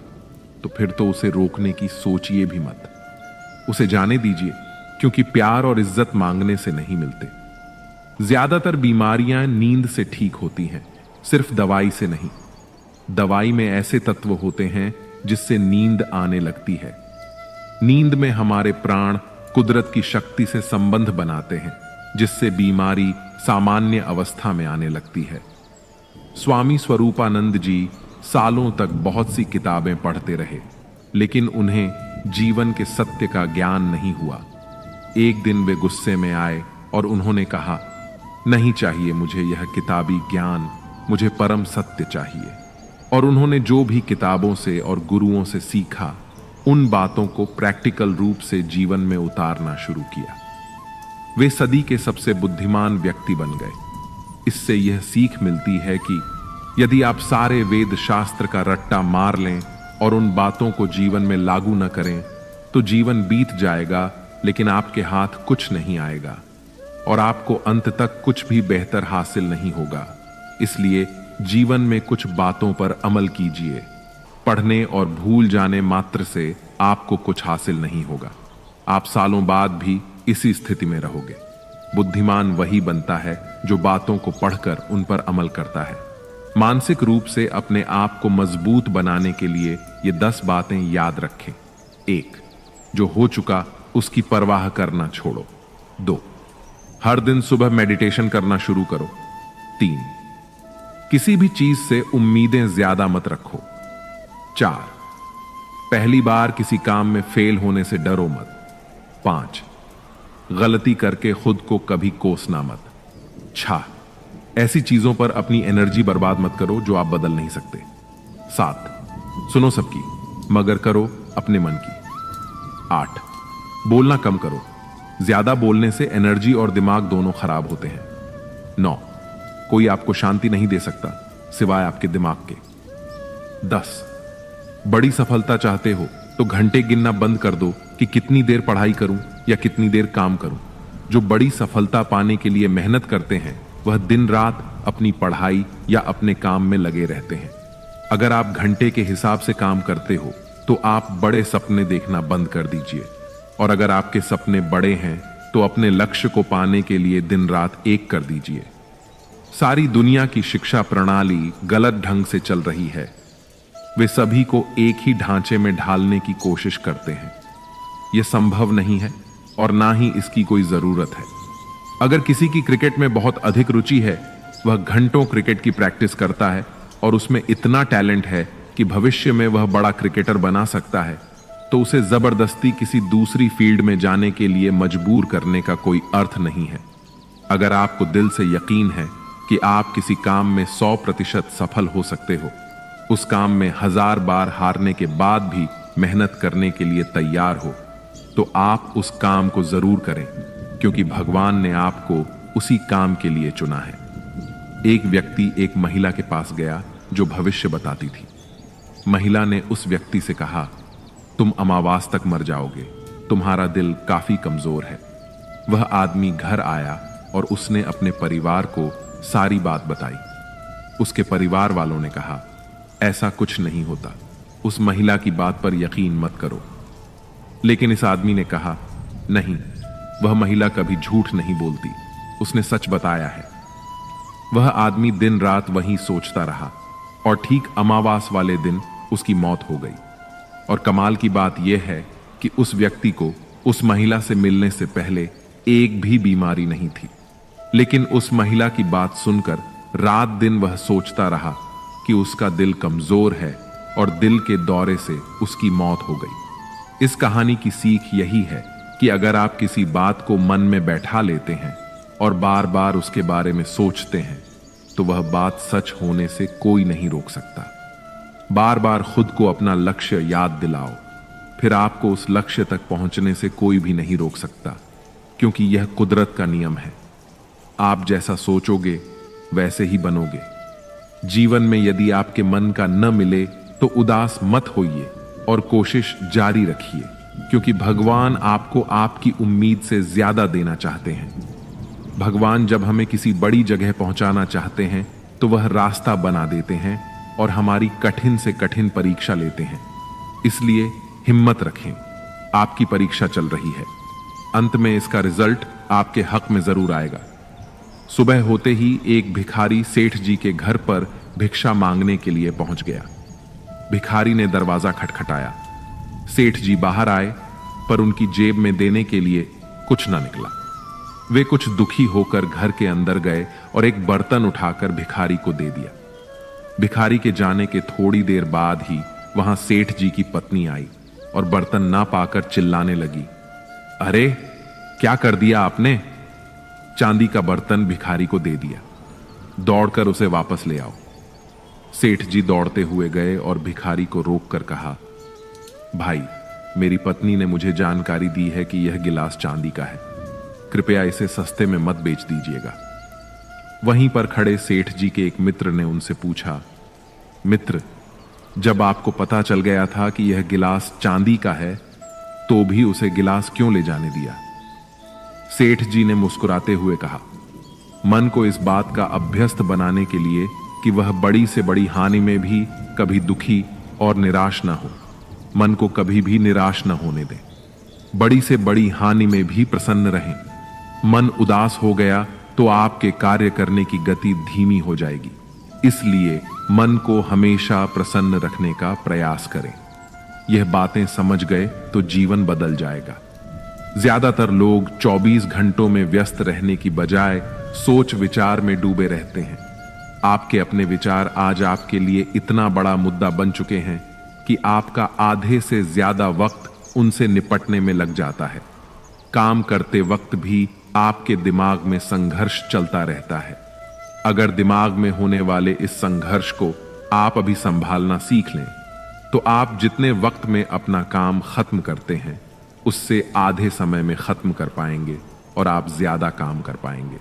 तो फिर तो उसे रोकने की सोचिए भी मत। उसे जाने दीजिए, क्योंकि प्यार और इज्जत मांगने से नहीं मिलते। ज्यादातर बीमारियां नींद से ठीक होती हैं, सिर्फ दवाई से नहीं। दवाई में ऐसे तत्व होते हैं जिससे नींद आने लगती है। नींद में हमारे प्राण कुदरत की शक्ति से संबंध बनाते हैं, जिससे बीमारी सामान्य अवस्था में आने लगती है। स्वामी स्वरूपानंद जी सालों तक बहुत सी किताबें पढ़ते रहे, लेकिन उन्हें जीवन के सत्य का ज्ञान नहीं हुआ। एक दिन वे गुस्से में आए और उन्होंने कहा, नहीं चाहिए मुझे यह किताबी ज्ञान, मुझे परम सत्य चाहिए। और उन्होंने जो भी किताबों से और गुरुओं से सीखा, उन बातों को प्रैक्टिकल रूप से जीवन में उतारना शुरू किया। वे सदी के सबसे बुद्धिमान व्यक्ति बन गए। इससे यह सीख मिलती है कि यदि आप सारे वेद शास्त्र का रट्टा मार लें और उन बातों को जीवन में लागू न करें तो जीवन बीत जाएगा, लेकिन आपके हाथ कुछ नहीं आएगा और आपको अंत तक कुछ भी बेहतर हासिल नहीं होगा। इसलिए जीवन में कुछ बातों पर अमल कीजिए। पढ़ने और भूल जाने मात्र से आपको कुछ हासिल नहीं होगा। आप सालों बाद भी इसी स्थिति में रहोगे। बुद्धिमान वही बनता है जो बातों को पढ़कर उन पर अमल करता है। मानसिक रूप से अपने आप को मजबूत बनाने के लिए ये 10 बातें याद रखें। 1. जो हो चुका उसकी परवाह करना छोड़ो। 2. हर दिन सुबह मेडिटेशन करना शुरू करो। 3. किसी भी चीज से उम्मीदें ज्यादा मत रखो। 4. पहली बार किसी काम में फेल होने से डरो मत। 5. गलती करके खुद को कभी कोसना मत। 6. ऐसी चीजों पर अपनी एनर्जी बर्बाद मत करो जो आप बदल नहीं सकते। 7. सुनो सबकी, मगर करो अपने मन की। 8. बोलना कम करो, ज्यादा बोलने से एनर्जी और दिमाग दोनों खराब होते हैं। 9. कोई आपको शांति नहीं दे सकता सिवाय आपके दिमाग के। 10। बड़ी सफलता चाहते हो तो घंटे गिनना बंद कर दो कि कितनी देर पढ़ाई करूं या कितनी देर काम करूं। जो बड़ी सफलता पाने के लिए मेहनत करते हैं वह दिन रात अपनी पढ़ाई या अपने काम में लगे रहते हैं। अगर आप घंटे के हिसाब से काम करते हो तो आप बड़े सपने देखना बंद कर दीजिए, और अगर आपके सपने बड़े हैं तो अपने लक्ष्य को पाने के लिए दिन रात एक कर दीजिए। सारी दुनिया की शिक्षा प्रणाली गलत ढंग से चल रही है। वे सभी को एक ही ढांचे में ढालने की कोशिश करते हैं। यह संभव नहीं है और ना ही इसकी कोई जरूरत है। अगर किसी की क्रिकेट में बहुत अधिक रुचि है, वह घंटों क्रिकेट की प्रैक्टिस करता है और उसमें इतना टैलेंट है कि भविष्य में वह बड़ा क्रिकेटर बना सकता है, तो उसे जबरदस्ती किसी दूसरी फील्ड में जाने के लिए मजबूर करने का कोई अर्थ नहीं है। अगर आपको दिल से यकीन है कि आप किसी काम में 100% सफल हो सकते हो, उस काम में 1000 बार हारने के बाद भी मेहनत करने के लिए तैयार हो, तो आप उस काम को जरूर करें, क्योंकि भगवान ने आपको उसी काम के लिए चुना है। एक व्यक्ति एक महिला के पास गया जो भविष्य बताती थी। महिला ने उस व्यक्ति से कहा, तुम अमावास तक मर जाओगे, तुम्हारा दिल काफी कमजोर है। वह आदमी घर आया और उसने अपने परिवार को सारी बात बताई। उसके परिवार वालों ने कहा, ऐसा कुछ नहीं होता, उस महिला की बात पर यकीन मत करो। लेकिन इस आदमी ने कहा, नहीं, वह महिला कभी झूठ नहीं बोलती, उसने सच बताया है। वह आदमी दिन रात वहीं सोचता रहा और ठीक अमावास वाले दिन उसकी मौत हो गई। और कमाल की बात यह है कि उस व्यक्ति को उस महिला से मिलने से पहले एक भी बीमारी नहीं थी। लेकिन उस महिला की बात सुनकर रात दिन वह सोचता रहा कि उसका दिल कमजोर है और दिल के दौरे से उसकी मौत हो गई। इस कहानी की सीख यही है कि अगर आप किसी बात को मन में बैठा लेते हैं और बार बार उसके बारे में सोचते हैं, तो वह बात सच होने से कोई नहीं रोक सकता। बार बार खुद को अपना लक्ष्य याद दिलाओ, फिर आपको उस लक्ष्य तक पहुंचने से कोई भी नहीं रोक सकता, क्योंकि यह कुदरत का नियम है। आप जैसा सोचोगे वैसे ही बनोगे। जीवन में यदि आपके मन का न मिले तो उदास मत होइए और कोशिश जारी रखिए, क्योंकि भगवान आपको आपकी उम्मीद से ज्यादा देना चाहते हैं। भगवान जब हमें किसी बड़ी जगह पहुंचाना चाहते हैं तो वह रास्ता बना देते हैं और हमारी कठिन से कठिन परीक्षा लेते हैं। इसलिए हिम्मत रखें, आपकी परीक्षा चल रही है। अंत में इसका रिजल्ट आपके हक में जरूर आएगा। सुबह होते ही एक भिखारी सेठ जी के घर पर भिक्षा मांगने के लिए पहुंच गया। भिखारी ने दरवाजा खटखटाया। सेठ जी बाहर आए, पर उनकी जेब में देने के लिए कुछ ना निकला। वे कुछ दुखी होकर घर के अंदर गए और एक बर्तन उठाकर भिखारी को दे दिया। भिखारी के जाने के थोड़ी देर बाद ही वहां सेठ जी की पत्नी आई और बर्तन ना पाकर चिल्लाने लगी, अरे क्या कर दिया आपने? चांदी का बर्तन भिखारी को दे दिया, दौड़कर उसे वापस ले आओ। सेठ जी दौड़ते हुए गए और भिखारी को रोककर कहा, भाई, मेरी पत्नी ने मुझे जानकारी दी है कि यह गिलास चांदी का है, कृपया इसे सस्ते में मत बेच दीजिएगा। वहीं पर खड़े सेठ जी के एक मित्र ने उनसे पूछा, मित्र, जब आपको पता चल गया था कि यह गिलास चांदी का है, तो भी उसे गिलास क्यों ले जाने दिया? सेठ जी ने मुस्कुराते हुए कहा, मन को इस बात का अभ्यस्त बनाने के लिए कि वह बड़ी से बड़ी हानि में भी कभी दुखी और निराश न हो। मन को कभी भी निराश न होने दें। बड़ी से बड़ी हानि में भी प्रसन्न रहें। मन उदास हो गया तो आपके कार्य करने की गति धीमी हो जाएगी। इसलिए मन को हमेशा प्रसन्न रखने का प्रयास करें। यह बातें समझ गए तो जीवन बदल जाएगा। ज्यादातर लोग 24 घंटों में व्यस्त रहने की बजाय सोच विचार में डूबे रहते हैं। आपके अपने विचार आज आपके लिए इतना बड़ा मुद्दा बन चुके हैं कि आपका आधे से ज्यादा वक्त उनसे निपटने में लग जाता है। काम करते वक्त भी आपके दिमाग में संघर्ष चलता रहता है। अगर दिमाग में होने वाले इस संघर्ष को आप अभी संभालना सीख लें, तो आप जितने वक्त में अपना काम खत्म करते हैं, उससे आधे समय में खत्म कर पाएंगे और आप ज्यादा काम कर पाएंगे।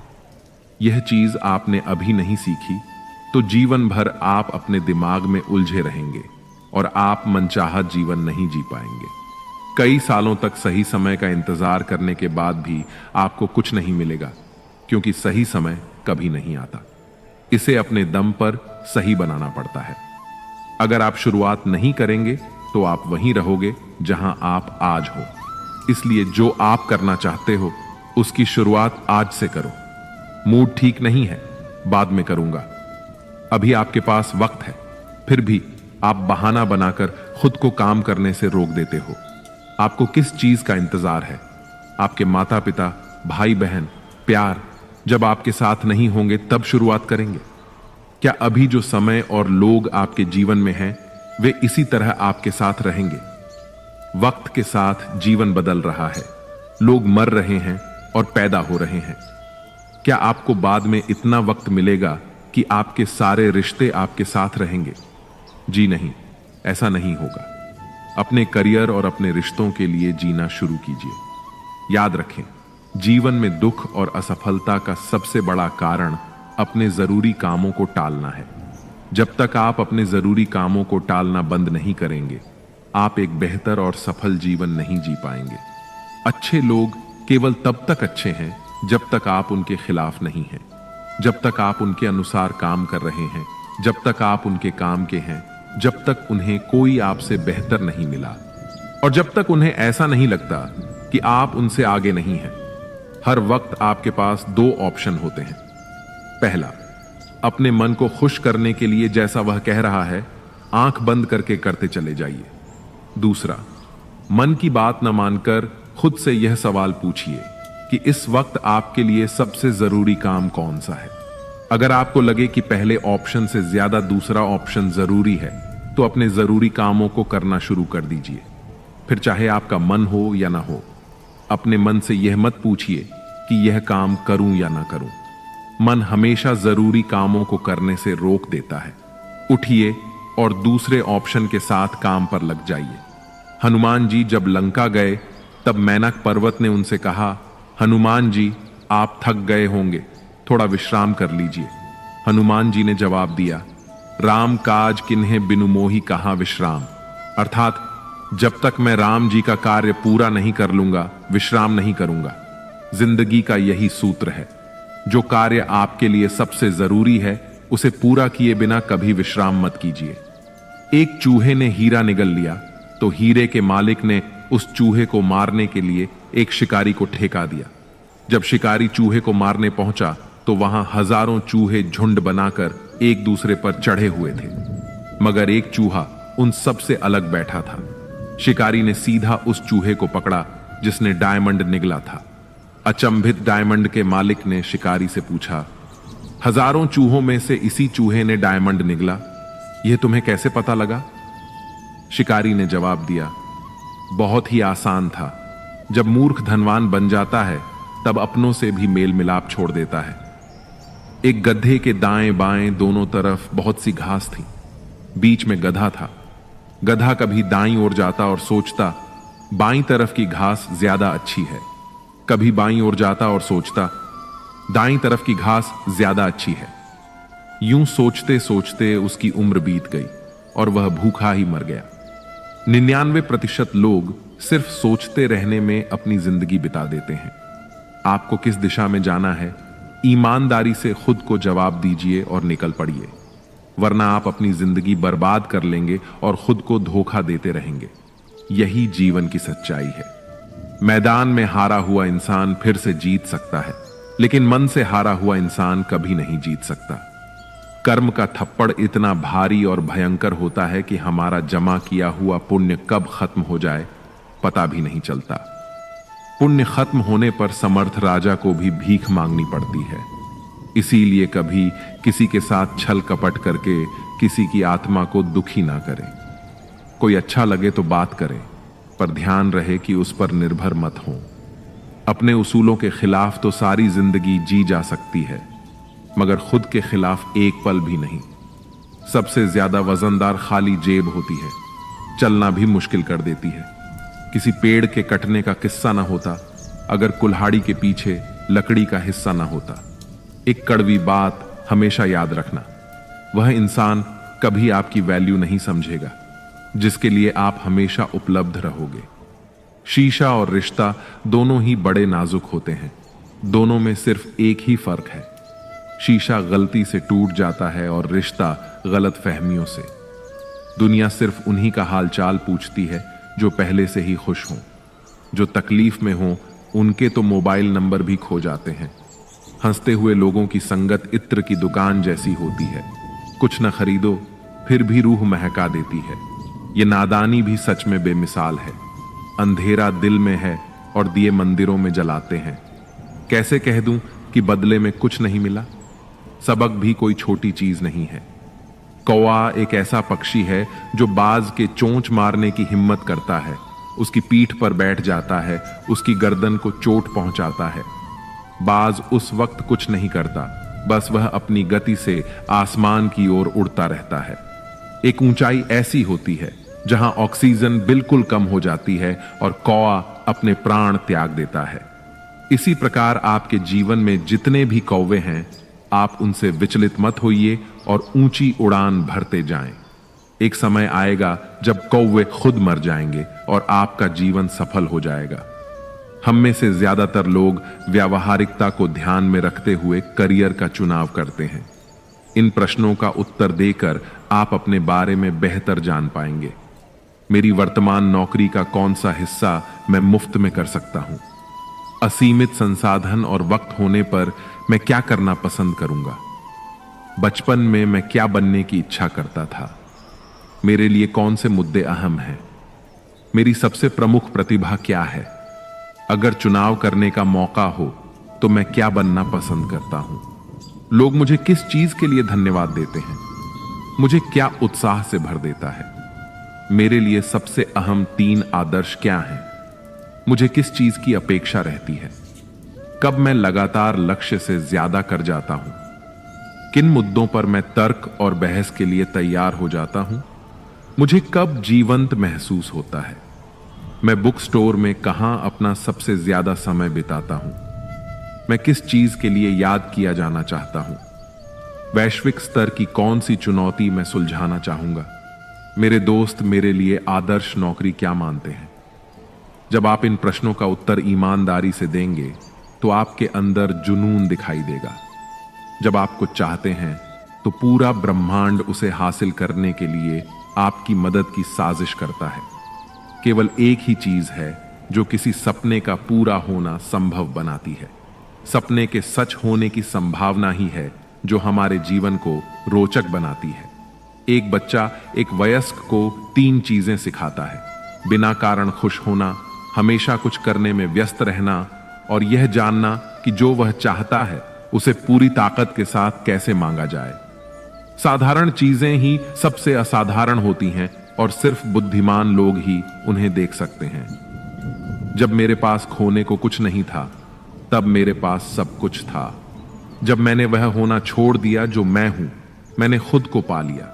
यह चीज आपने अभी नहीं सीखी तो जीवन भर आप अपने दिमाग में उलझे रहेंगे और आप मनचाहा जीवन नहीं जी पाएंगे। कई सालों तक सही समय का इंतजार करने के बाद भी आपको कुछ नहीं मिलेगा, क्योंकि सही समय कभी नहीं आता। इसे अपने दम पर सही बनाना पड़ता है। अगर आप शुरुआत नहीं करेंगे तो आप वहीं रहोगे जहां आप आज हो। इसलिए जो आप करना चाहते हो उसकी शुरुआत आज से करो। मूड ठीक नहीं है, बाद में करूंगा। अभी आपके पास वक्त है, फिर भी आप बहाना बनाकर खुद को काम करने से रोक देते हो। आपको किस चीज का इंतजार है? आपके माता पिता, भाई बहन, प्यार जब आपके साथ नहीं होंगे तब शुरुआत करेंगे? क्या अभी जो समय और लोग आपके जीवन में हैं वे इसी तरह आपके साथ रहेंगे? वक्त के साथ जीवन बदल रहा है, लोग मर रहे हैं और पैदा हो रहे हैं। क्या आपको बाद में इतना वक्त मिलेगा कि आपके सारे रिश्ते आपके साथ रहेंगे? जी नहीं, ऐसा नहीं होगा। अपने करियर और अपने रिश्तों के लिए जीना शुरू कीजिए। याद रखें, जीवन में दुख और असफलता का सबसे बड़ा कारण अपने जरूरी कामों को टालना है। जब तक आप अपने जरूरी कामों को टालना बंद नहीं करेंगे, आप एक बेहतर और सफल जीवन नहीं जी पाएंगे। अच्छे लोग केवल तब तक अच्छे हैं जब तक आप उनके खिलाफ नहीं हैं, जब तक आप उनके अनुसार काम कर रहे हैं, जब तक आप उनके काम के हैं, जब तक उन्हें कोई आपसे बेहतर नहीं मिला और जब तक उन्हें ऐसा नहीं लगता कि आप उनसे आगे नहीं हैं। हर वक्त आपके पास दो ऑप्शन होते हैं। पहला, अपने मन को खुश करने के लिए जैसा वह कह रहा है आंख बंद करके करते चले जाइए। दूसरा, मन की बात न मानकर खुद से यह सवाल पूछिए कि इस वक्त आपके लिए सबसे जरूरी काम कौन सा है। अगर आपको लगे कि पहले ऑप्शन से ज्यादा दूसरा ऑप्शन जरूरी है तो अपने जरूरी कामों को करना शुरू कर दीजिए। फिर चाहे आपका मन हो या ना हो, अपने मन से यह मत पूछिए कि यह काम करूं या ना करूं। मन हमेशा जरूरी कामों को करने से रोक देता है। उठिए और दूसरे ऑप्शन के साथ काम पर लग जाइए। हनुमान जी जब लंका गए तब मैनक पर्वत ने उनसे कहा, हनुमान जी आप थक गए होंगे, थोड़ा विश्राम कर लीजिए। हनुमान जी ने जवाब दिया, राम काज किन्हें बिनु मोहि कहां विश्राम। अर्थात जब तक मैं राम जी का कार्य पूरा नहीं कर लूंगा, विश्राम नहीं करूंगा। जिंदगी का यही सूत्र है। जो कार्य आपके लिए सबसे जरूरी है उसे पूरा किए बिना कभी विश्राम मत कीजिए। एक चूहे ने हीरा निगल लिया तो हीरे के मालिक ने उस चूहे को मारने के लिए एक शिकारी को ठेका दिया। जब शिकारी चूहे को मारने पहुंचा तो वहां हजारों चूहे झुंड बनाकर एक दूसरे पर चढ़े हुए थे, मगर एक चूहा उन सब से अलग बैठा था। शिकारी ने सीधा उस चूहे को पकड़ा जिसने डायमंड निगला था। अचंभित डायमंड के मालिक ने शिकारी से पूछा, हजारों चूहों में से इसी चूहे ने डायमंड निगला, यह तुम्हें कैसे पता लगा? शिकारी ने जवाब दिया, बहुत ही आसान था। जब मूर्ख धनवान बन जाता है तब अपनों से भी मेल मिलाप छोड़ देता है। एक गधे के दाएं बाएं दोनों तरफ बहुत सी घास थी। बीच में गधा था। गधा कभी दाईं ओर जाता और सोचता, बाईं तरफ की घास ज्यादा अच्छी है। कभी बाईं ओर जाता और सोचता, दाईं तरफ की घास ज्यादा अच्छी है। यूं सोचते सोचते उसकी उम्र बीत गई और वह भूखा ही मर गया। 99% लोग सिर्फ सोचते रहने में अपनी जिंदगी बिता देते हैं। आपको किस दिशा में जाना है, ईमानदारी से खुद को जवाब दीजिए और निकल पड़िए, वरना आप अपनी जिंदगी बर्बाद कर लेंगे और खुद को धोखा देते रहेंगे। यही जीवन की सच्चाई है। मैदान में हारा हुआ इंसान फिर से जीत सकता है, लेकिन मन से हारा हुआ इंसान कभी नहीं जीत सकता। कर्म का थप्पड़ इतना भारी और भयंकर होता है कि हमारा जमा किया हुआ पुण्य कब खत्म हो जाए पता भी नहीं चलता। पुण्य खत्म होने पर समर्थ राजा को भी भीख मांगनी पड़ती है। इसीलिए कभी किसी के साथ छल कपट करके किसी की आत्मा को दुखी ना करें। कोई अच्छा लगे तो बात करें, पर ध्यान रहे कि उस पर निर्भर मत हो। अपने उसूलों के खिलाफ तो सारी जिंदगी जी जा सकती है, मगर खुद के खिलाफ एक पल भी नहीं। सबसे ज्यादा वजनदार खाली जेब होती है, चलना भी मुश्किल कर देती है। किसी पेड़ के कटने का किस्सा ना होता अगर कुल्हाड़ी के पीछे लकड़ी का हिस्सा ना होता। एक कड़वी बात हमेशा याद रखना, वह इंसान कभी आपकी वैल्यू नहीं समझेगा जिसके लिए आप हमेशा उपलब्ध रहोगे। शीशा और रिश्ता दोनों ही बड़े नाजुक होते हैं। दोनों में सिर्फ एक ही फर्क है, शीशा गलती से टूट जाता है और रिश्ता गलत फहमियों से। दुनिया सिर्फ उन्हीं का हालचाल पूछती है जो पहले से ही खुश हों। जो तकलीफ में हों उनके तो मोबाइल नंबर भी खो जाते हैं। हंसते हुए लोगों की संगत इत्र की दुकान जैसी होती है, कुछ न खरीदो फिर भी रूह महका देती है। ये नादानी भी सच में बेमिसाल है। अंधेरा दिल में है और दिए मंदिरों में जलाते हैं। कैसे कह दूं कि बदले में कुछ नहीं मिला? सबक भी कोई छोटी चीज नहीं है। कौवा एक ऐसा पक्षी है जो बाज के चोंच मारने की हिम्मत करता है, उसकी पीठ पर बैठ जाता है, उसकी गर्दन को चोट पहुंचाता है। बाज उस वक्त कुछ नहीं करता, बस वह अपनी गति से आसमान की ओर उड़ता रहता है। एक ऊंचाई ऐसी होती है जहां ऑक्सीजन बिल्कुल कम हो जाती है और कौवा अपने प्राण त्याग देता है। इसी प्रकार आपके जीवन में जितने भी कौवे हैं, आप उनसे विचलित मत होइए और ऊंची उड़ान भरते जाएं। एक समय आएगा जब कौवे खुद मर जाएंगे और आपका जीवन सफल हो जाएगा। हम में से ज्यादातर लोग व्यावहारिकता को ध्यान में रखते हुए करियर का चुनाव करते हैं। इन प्रश्नों का उत्तर देकर आप अपने बारे में बेहतर जान पाएंगे। मेरी वर्तमान नौकरी का कौन सा हिस्सा मैं मुफ्त में कर सकता हूं? असीमित संसाधन और वक्त होने पर मैं क्या करना पसंद करूंगा? बचपन में मैं क्या बनने की इच्छा करता था? मेरे लिए कौन से मुद्दे अहम हैं? मेरी सबसे प्रमुख प्रतिभा क्या है? अगर चुनाव करने का मौका हो तो मैं क्या बनना पसंद करता हूं? लोग मुझे किस चीज के लिए धन्यवाद देते हैं? मुझे क्या उत्साह से भर देता है? मेरे लिए सबसे अहम 3 आदर्श क्या हैं? मुझे किस चीज की अपेक्षा रहती है? कब मैं लगातार लक्ष्य से ज्यादा कर जाता हूं? किन मुद्दों पर मैं तर्क और बहस के लिए तैयार हो जाता हूं? मुझे कब जीवंत महसूस होता है? मैं बुक स्टोर में कहां अपना सबसे ज्यादा समय बिताता हूं? मैं किस चीज के लिए याद किया जाना चाहता हूं? वैश्विक स्तर की कौन सी चुनौती मैं सुलझाना चाहूंगा? मेरे दोस्त मेरे लिए आदर्श नौकरी क्या मानते हैं? जब आप इन प्रश्नों का उत्तर ईमानदारी से देंगे तो आपके अंदर जुनून दिखाई देगा। जब आप कुछ चाहते हैं तो पूरा ब्रह्मांड उसे हासिल करने के लिए आपकी मदद की साजिश करता है। केवल एक ही चीज है जो किसी सपने का पूरा होना संभव बनाती है। सपने के सच होने की संभावना ही है जो हमारे जीवन को रोचक बनाती है। एक बच्चा एक वयस्क को 3 चीजें सिखाता है: बिना कारण खुश होना, हमेशा कुछ करने में व्यस्त रहना और यह जानना कि जो वह चाहता है उसे पूरी ताकत के साथ कैसे मांगा जाए। साधारण चीजें ही सबसे असाधारण होती हैं और सिर्फ बुद्धिमान लोग ही उन्हें देख सकते हैं। जब मेरे पास खोने को कुछ नहीं था, तब मेरे पास सब कुछ था। जब मैंने वह होना छोड़ दिया जो मैं हूं, मैंने खुद को पा लिया।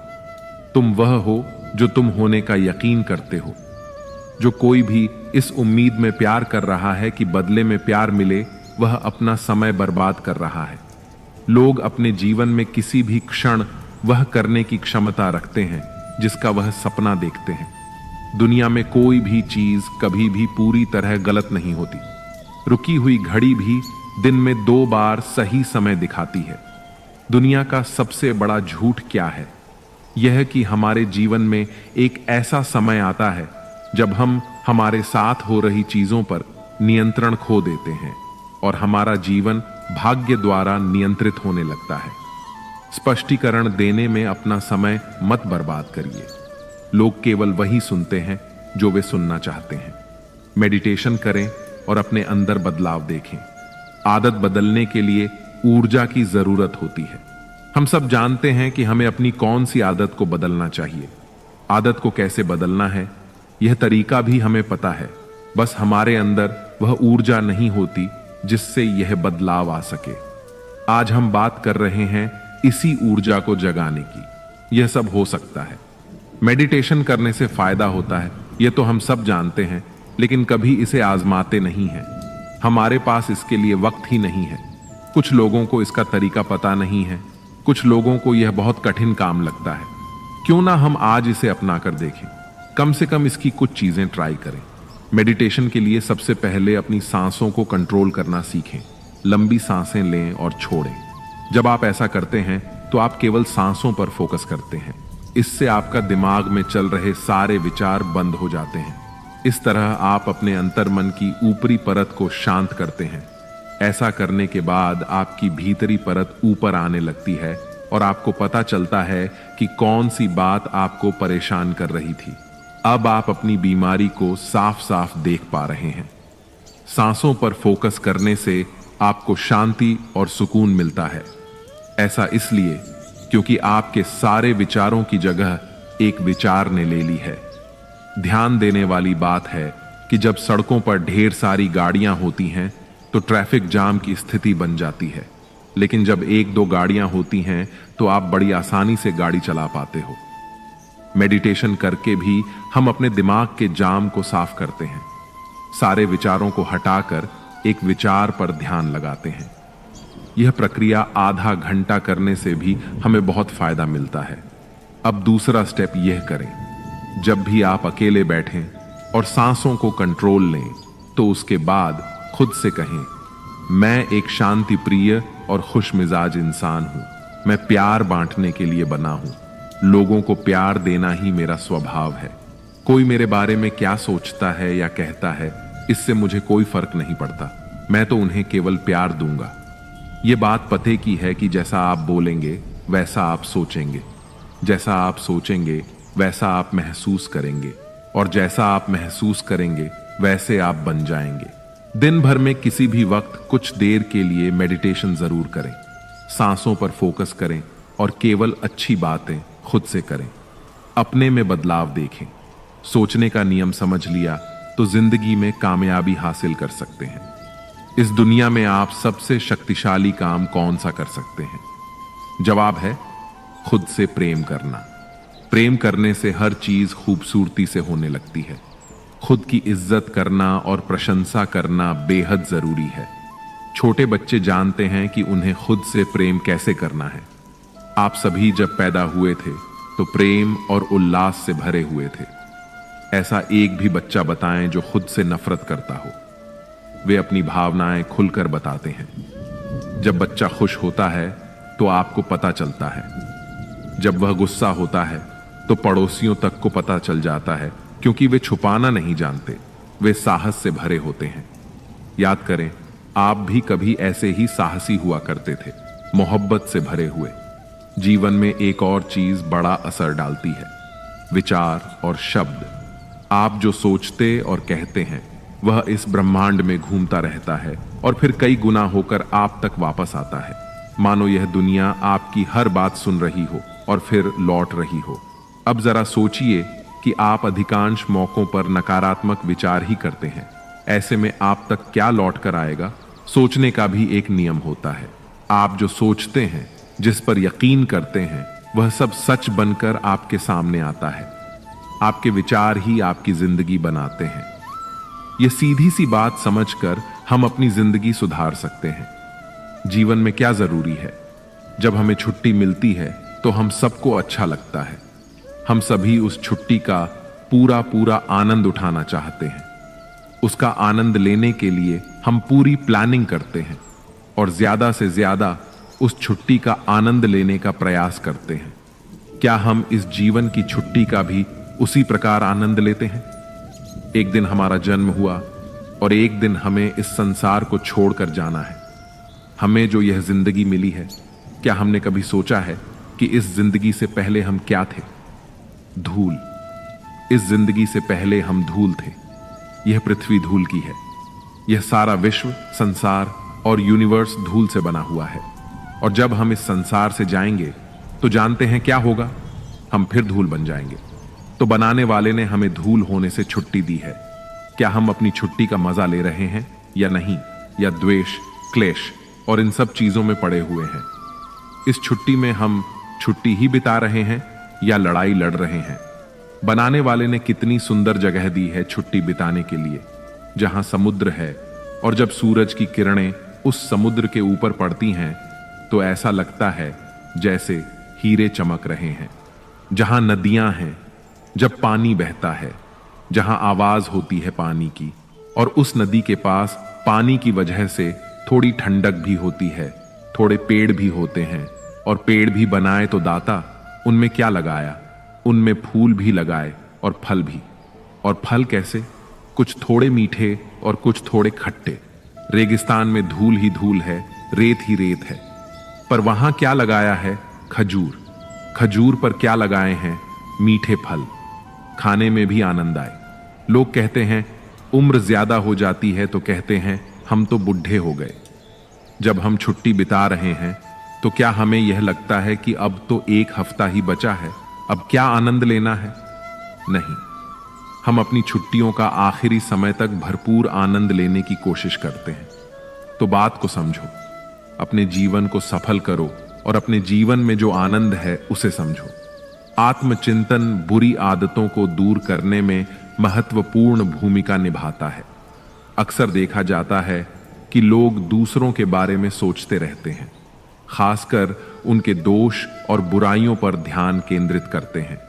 तुम वह हो जो तुम होने का यकीन करते हो। जो कोई भी इस उम्मीद में प्यार कर रहा है कि बदले में प्यार मिले, वह अपना समय बर्बाद कर रहा है। लोग अपने जीवन में किसी भी क्षण वह करने की क्षमता रखते हैं जिसका वह सपना देखते हैं। दुनिया में कोई भी चीज कभी भी पूरी तरह गलत नहीं होती। रुकी हुई घड़ी भी दिन में 2 बार सही समय दिखाती है। दुनिया का सबसे बड़ा झूठ क्या है? यह कि हमारे जीवन में एक ऐसा समय आता है जब हम हमारे साथ हो रही चीजों पर नियंत्रण खो देते हैं और हमारा जीवन भाग्य द्वारा नियंत्रित होने लगता है। स्पष्टीकरण देने में अपना समय मत बर्बाद करिए। लोग केवल वही सुनते हैं जो वे सुनना चाहते हैं। मेडिटेशन करें और अपने अंदर बदलाव देखें। आदत बदलने के लिए ऊर्जा की जरूरत होती है। हम सब जानते हैं कि हमें अपनी कौन सी आदत को बदलना चाहिए। आदत को कैसे बदलना है, यह तरीका भी हमें पता है। बस हमारे अंदर वह ऊर्जा नहीं होती जिससे यह बदलाव आ सके। आज हम बात कर रहे हैं इसी ऊर्जा को जगाने की। यह सब हो सकता है। मेडिटेशन करने से फायदा होता है, यह तो हम सब जानते हैं, लेकिन कभी इसे आजमाते नहीं हैं। हमारे पास इसके लिए वक्त ही नहीं है। कुछ लोगों को इसका तरीका पता नहीं है। कुछ लोगों को यह बहुत कठिन काम लगता है। क्यों ना हम आज इसे अपना कर देखें, कम से कम इसकी कुछ चीजें ट्राई करें। मेडिटेशन के लिए सबसे पहले अपनी सांसों को कंट्रोल करना सीखें। लंबी सांसें लें और छोड़ें। जब आप ऐसा करते हैं तो आप केवल सांसों पर फोकस करते हैं। इससे आपका दिमाग में चल रहे सारे विचार बंद हो जाते हैं। इस तरह आप अपने अंतर्मन की ऊपरी परत को शांत करते हैं। ऐसा करने के बाद आपकी भीतरी परत ऊपर आने लगती है और आपको पता चलता है कि कौन सी बात आपको परेशान कर रही थी। अब आप अपनी बीमारी को साफ साफ देख पा रहे हैं। सांसों पर फोकस करने से आपको शांति और सुकून मिलता है। ऐसा इसलिए क्योंकि आपके सारे विचारों की जगह एक विचार ने ले ली है। ध्यान देने वाली बात है कि जब सड़कों पर ढेर सारी गाड़ियां होती हैं तो ट्रैफिक जाम की स्थिति बन जाती है, लेकिन जब एक दो गाड़ियां होती हैं तो आप बड़ी आसानी से गाड़ी चला पाते हो। मेडिटेशन करके भी हम अपने दिमाग के जाम को साफ करते हैं। सारे विचारों को हटाकर एक विचार पर ध्यान लगाते हैं। यह प्रक्रिया आधा घंटा करने से भी हमें बहुत फायदा मिलता है। अब दूसरा स्टेप यह करें, जब भी आप अकेले बैठें और सांसों को कंट्रोल लें तो उसके बाद खुद से कहें, मैं एक शांति प्रिय और खुश मिजाज इंसान हूं। मैं प्यार बांटने के लिए बना हूं। लोगों को प्यार देना ही मेरा स्वभाव है। कोई मेरे बारे में क्या सोचता है या कहता है, इससे मुझे कोई फर्क नहीं पड़ता। मैं तो उन्हें केवल प्यार दूंगा। यह बात पते की है कि जैसा आप बोलेंगे वैसा आप सोचेंगे, जैसा आप सोचेंगे वैसा आप महसूस करेंगे, और जैसा आप महसूस करेंगे वैसे आप बन जाएंगे। दिन भर में किसी भी वक्त कुछ देर के लिए मेडिटेशन जरूर करें। सांसों पर फोकस करें और केवल अच्छी बातें खुद से करें। अपने में बदलाव देखें। सोचने का नियम समझ लिया तो जिंदगी में कामयाबी हासिल कर सकते हैं। इस दुनिया में आप सबसे शक्तिशाली काम कौन सा कर सकते हैं? जवाब है खुद से प्रेम करना। प्रेम करने से हर चीज खूबसूरती से होने लगती है। खुद की इज्जत करना और प्रशंसा करना बेहद जरूरी है। छोटे बच्चे जानते हैं कि उन्हें खुद से प्रेम कैसे करना है। आप सभी जब पैदा हुए थे तो प्रेम और उल्लास से भरे हुए थे। ऐसा एक भी बच्चा बताएं जो खुद से नफरत करता हो। वे अपनी भावनाएं खुलकर बताते हैं। जब बच्चा खुश होता है तो आपको पता चलता है। जब वह गुस्सा होता है तो पड़ोसियों तक को पता चल जाता है, क्योंकि वे छुपाना नहीं जानते। वे साहस से भरे होते हैं। याद करें, आप भी कभी ऐसे ही साहसी हुआ करते थे, मोहब्बत से भरे हुए। जीवन में एक और चीज बड़ा असर डालती है, विचार और शब्द। आप जो सोचते और कहते हैं वह इस ब्रह्मांड में घूमता रहता है और फिर कई गुना होकर आप तक वापस आता है। मानो यह दुनिया आपकी हर बात सुन रही हो और फिर लौट रही हो। अब जरा सोचिए कि आप अधिकांश मौकों पर नकारात्मक विचार ही करते हैं। ऐसे में आप तक क्या लौट कर आएगा? सोचने का भी एक नियम होता है। आप जो सोचते हैं, जिस पर यकीन करते हैं, वह सब सच बनकर आपके सामने आता है। आपके विचार ही आपकी जिंदगी बनाते हैं। यह सीधी सी बात समझकर हम अपनी जिंदगी सुधार सकते हैं। जीवन में क्या जरूरी है? जब हमें छुट्टी मिलती है तो हम सबको अच्छा लगता है। हम सभी उस छुट्टी का पूरा आनंद उठाना चाहते हैं। उसका आनंद लेने के लिए हम पूरी प्लानिंग करते हैं और ज्यादा से ज्यादा उस छुट्टी का आनंद लेने का प्रयास करते हैं। क्या हम इस जीवन की छुट्टी का भी उसी प्रकार आनंद लेते हैं? एक दिन हमारा जन्म हुआ और एक दिन हमें इस संसार को छोड़कर जाना है। हमें जो यह जिंदगी मिली है, क्या हमने कभी सोचा है कि इस जिंदगी से पहले हम क्या थे? धूल। इस जिंदगी से पहले हम धूल थे। यह पृथ्वी धूल की है। यह सारा विश्व, संसार और यूनिवर्स धूल से बना हुआ है। और जब हम इस संसार से जाएंगे तो जानते हैं क्या होगा? हम फिर धूल बन जाएंगे। तो बनाने वाले ने हमें धूल होने से छुट्टी दी है। क्या हम अपनी छुट्टी का मजा ले रहे हैं या नहीं? या द्वेष, क्लेश और इन सब चीजों में पड़े हुए हैं? इस छुट्टी में हम छुट्टी ही बिता रहे हैं या लड़ाई लड़ रहे हैं? बनाने वाले ने कितनी सुंदर जगह दी है छुट्टी बिताने के लिए, जहां समुद्र है, और जब सूरज की किरणें उस समुद्र के ऊपर पड़ती हैं तो ऐसा लगता है जैसे हीरे चमक रहे हैं। जहां नदियां हैं, जब पानी बहता है, जहां आवाज होती है पानी की, और उस नदी के पास पानी की वजह से थोड़ी ठंडक भी होती है, थोड़े पेड़ भी होते हैं, और पेड़ भी बनाए तो दाता उनमें क्या लगाया, उनमें फूल भी लगाए और फल भी। और फल कैसे? कुछ थोड़े मीठे और कुछ थोड़े खट्टे। रेगिस्तान में धूल ही धूल है, रेत ही रेत है, पर वहां क्या लगाया है? खजूर। खजूर पर क्या लगाए हैं? मीठे फल। खाने में भी आनंद आए। लोग कहते हैं उम्र ज्यादा हो जाती है तो कहते हैं हम तो बुढ़े हो गए। जब हम छुट्टी बिता रहे हैं तो क्या हमें यह लगता है कि अब तो 1 हफ्ता ही बचा है, अब क्या आनंद लेना है? नहीं, हम अपनी छुट्टियों का आखिरी समय तक भरपूर आनंद लेने की कोशिश करते हैं। तो बात को समझो, अपने जीवन को सफल करो और अपने जीवन में जो आनंद है उसे समझो। आत्मचिंतन बुरी आदतों को दूर करने में महत्वपूर्ण भूमिका निभाता है। अक्सर देखा जाता है कि लोग दूसरों के बारे में सोचते रहते हैं, खासकर उनके दोष और बुराइयों पर ध्यान केंद्रित करते हैं।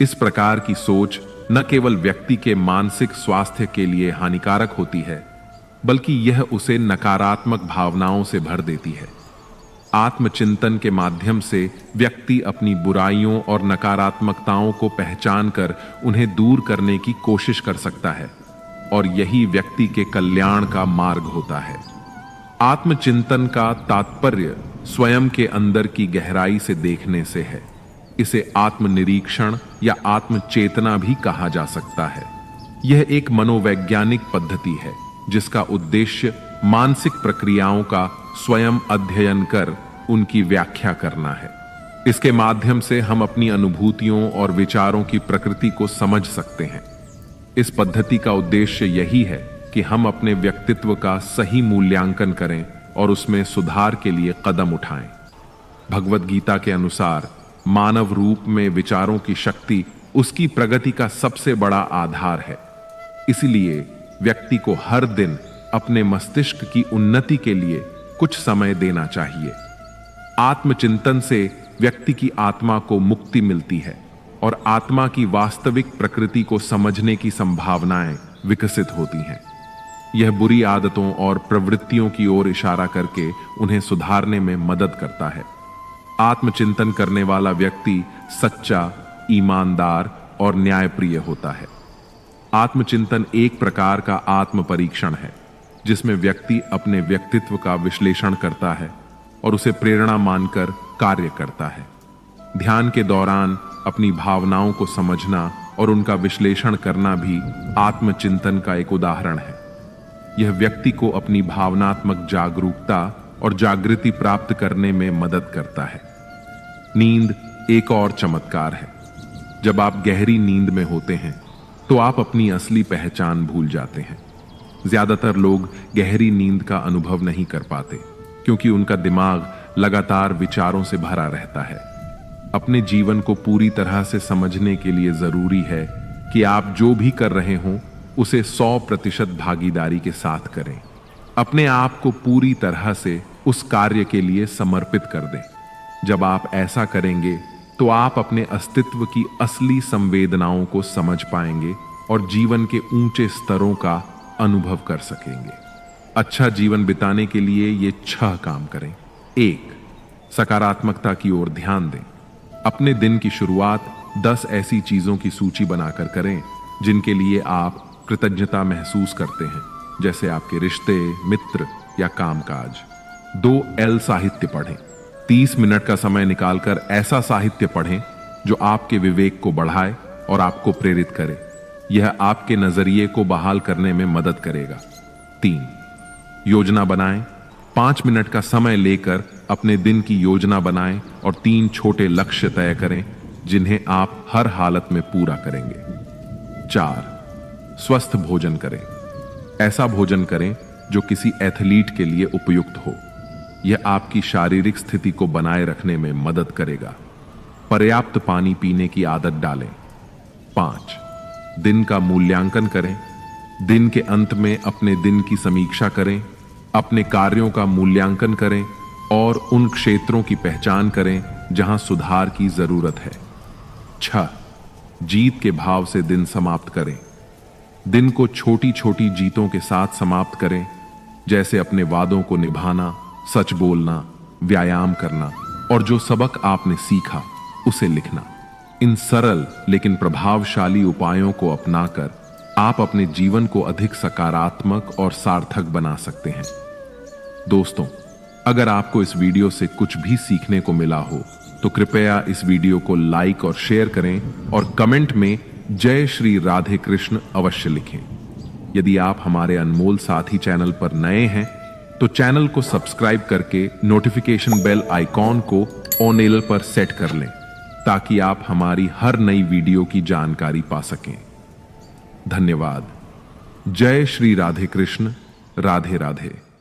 इस प्रकार की सोच न केवल व्यक्ति के मानसिक स्वास्थ्य के लिए हानिकारक होती है, बल्कि यह उसे नकारात्मक भावनाओं से भर देती है। आत्मचिंतन के माध्यम से व्यक्ति अपनी बुराइयों और नकारात्मकताओं को पहचान कर उन्हें दूर करने की कोशिश कर सकता है, और यही व्यक्ति के कल्याण का मार्ग होता है। आत्मचिंतन का तात्पर्य स्वयं के अंदर की गहराई से देखने से है। इसे आत्मनिरीक्षण या आत्मचेतना भी कहा जा सकता है। यह एक मनोवैज्ञानिक पद्धति है जिसका उद्देश्य मानसिक प्रक्रियाओं का स्वयं अध्ययन कर उनकी व्याख्या करना है। इसके माध्यम से हम अपनी अनुभूतियों और विचारों की प्रकृति को समझ सकते हैं। इस पद्धति का उद्देश्य यही है कि हम अपने व्यक्तित्व का सही मूल्यांकन करें और उसमें सुधार के लिए कदम उठाएं। भगवद गीता के अनुसार मानव रूप में विचारों की शक्ति उसकी प्रगति का सबसे बड़ा आधार है। इसलिए व्यक्ति को हर दिन अपने मस्तिष्क की उन्नति के लिए कुछ समय देना चाहिए। आत्मचिंतन से व्यक्ति की आत्मा को मुक्ति मिलती है और आत्मा की वास्तविक प्रकृति को समझने की संभावनाएं विकसित होती हैं। यह बुरी आदतों और प्रवृत्तियों की ओर इशारा करके उन्हें सुधारने में मदद करता है। आत्मचिंतन करने वाला व्यक्ति सच्चा, ईमानदार और न्यायप्रिय होता है। आत्मचिंतन एक प्रकार का आत्म परीक्षण है जिसमें व्यक्ति अपने व्यक्तित्व का विश्लेषण करता है और उसे प्रेरणा मानकर कार्य करता है। ध्यान के दौरान अपनी भावनाओं को समझना और उनका विश्लेषण करना भी आत्मचिंतन का एक उदाहरण है। यह व्यक्ति को अपनी भावनात्मक जागरूकता और जागृति प्राप्त करने में मदद करता है। नींद एक और चमत्कार है। जब आप गहरी नींद में होते हैं तो आप अपनी असली पहचान भूल जाते हैं। ज्यादातर लोग गहरी नींद का अनुभव नहीं कर पाते क्योंकि उनका दिमाग लगातार विचारों से भरा रहता है। अपने जीवन को पूरी तरह से समझने के लिए जरूरी है कि आप जो भी कर रहे हों उसे 100% भागीदारी के साथ करें। अपने आप को पूरी तरह से उस कार्य के लिए समर्पित कर दें। जब आप ऐसा करेंगे तो आप अपने अस्तित्व की असली संवेदनाओं को समझ पाएंगे और जीवन के ऊंचे स्तरों का अनुभव कर सकेंगे। अच्छा जीवन बिताने के लिए ये 6 काम करें। 1. सकारात्मकता की ओर ध्यान दें। अपने दिन की शुरुआत 10 ऐसी चीजों की सूची बनाकर करें जिनके लिए आप कृतज्ञता महसूस करते हैं, जैसे आपके रिश्ते, मित्र या कामकाज। 2. एल साहित्य पढ़ें। 30 मिनट का समय निकालकर ऐसा साहित्य पढ़ें जो आपके विवेक को बढ़ाए और आपको प्रेरित करे। यह आपके नजरिए को बहाल करने में मदद करेगा। 3. योजना बनाएं। 5 मिनट का समय लेकर अपने दिन की योजना बनाएं और 3 छोटे लक्ष्य तय करें जिन्हें आप हर हालत में पूरा करेंगे। 4. स्वस्थ भोजन करें। ऐसा भोजन करें जो किसी एथलीट के लिए उपयुक्त हो। यह आपकी शारीरिक स्थिति को बनाए रखने में मदद करेगा। पर्याप्त पानी पीने की आदत डालें। 5. दिन का मूल्यांकन करें। दिन के अंत में अपने दिन की समीक्षा करें, अपने कार्यों का मूल्यांकन करें और उन क्षेत्रों की पहचान करें जहां सुधार की जरूरत है। 6. जीत के भाव से दिन समाप्त करें। दिन को छोटी छोटी जीतों के साथ समाप्त करें, जैसे अपने वादों को निभाना, सच बोलना, व्यायाम करना और जो सबक आपने सीखा उसे लिखना। इन सरल लेकिन प्रभावशाली उपायों को अपनाकर आप अपने जीवन को अधिक सकारात्मक और सार्थक बना सकते हैं। दोस्तों, अगर आपको इस वीडियो से कुछ भी सीखने को मिला हो तो कृपया इस वीडियो को लाइक और शेयर करें और कमेंट में जय श्री राधे कृष्ण अवश्य लिखें। यदि आप हमारे अनमोल साथी चैनल पर नए हैं तो चैनल को सब्सक्राइब करके नोटिफिकेशन बेल आइकॉन को ऑन पर सेट कर लें ताकि आप हमारी हर नई वीडियो की जानकारी पा सकें। धन्यवाद। जय श्री राधे कृष्ण। राधे राधे।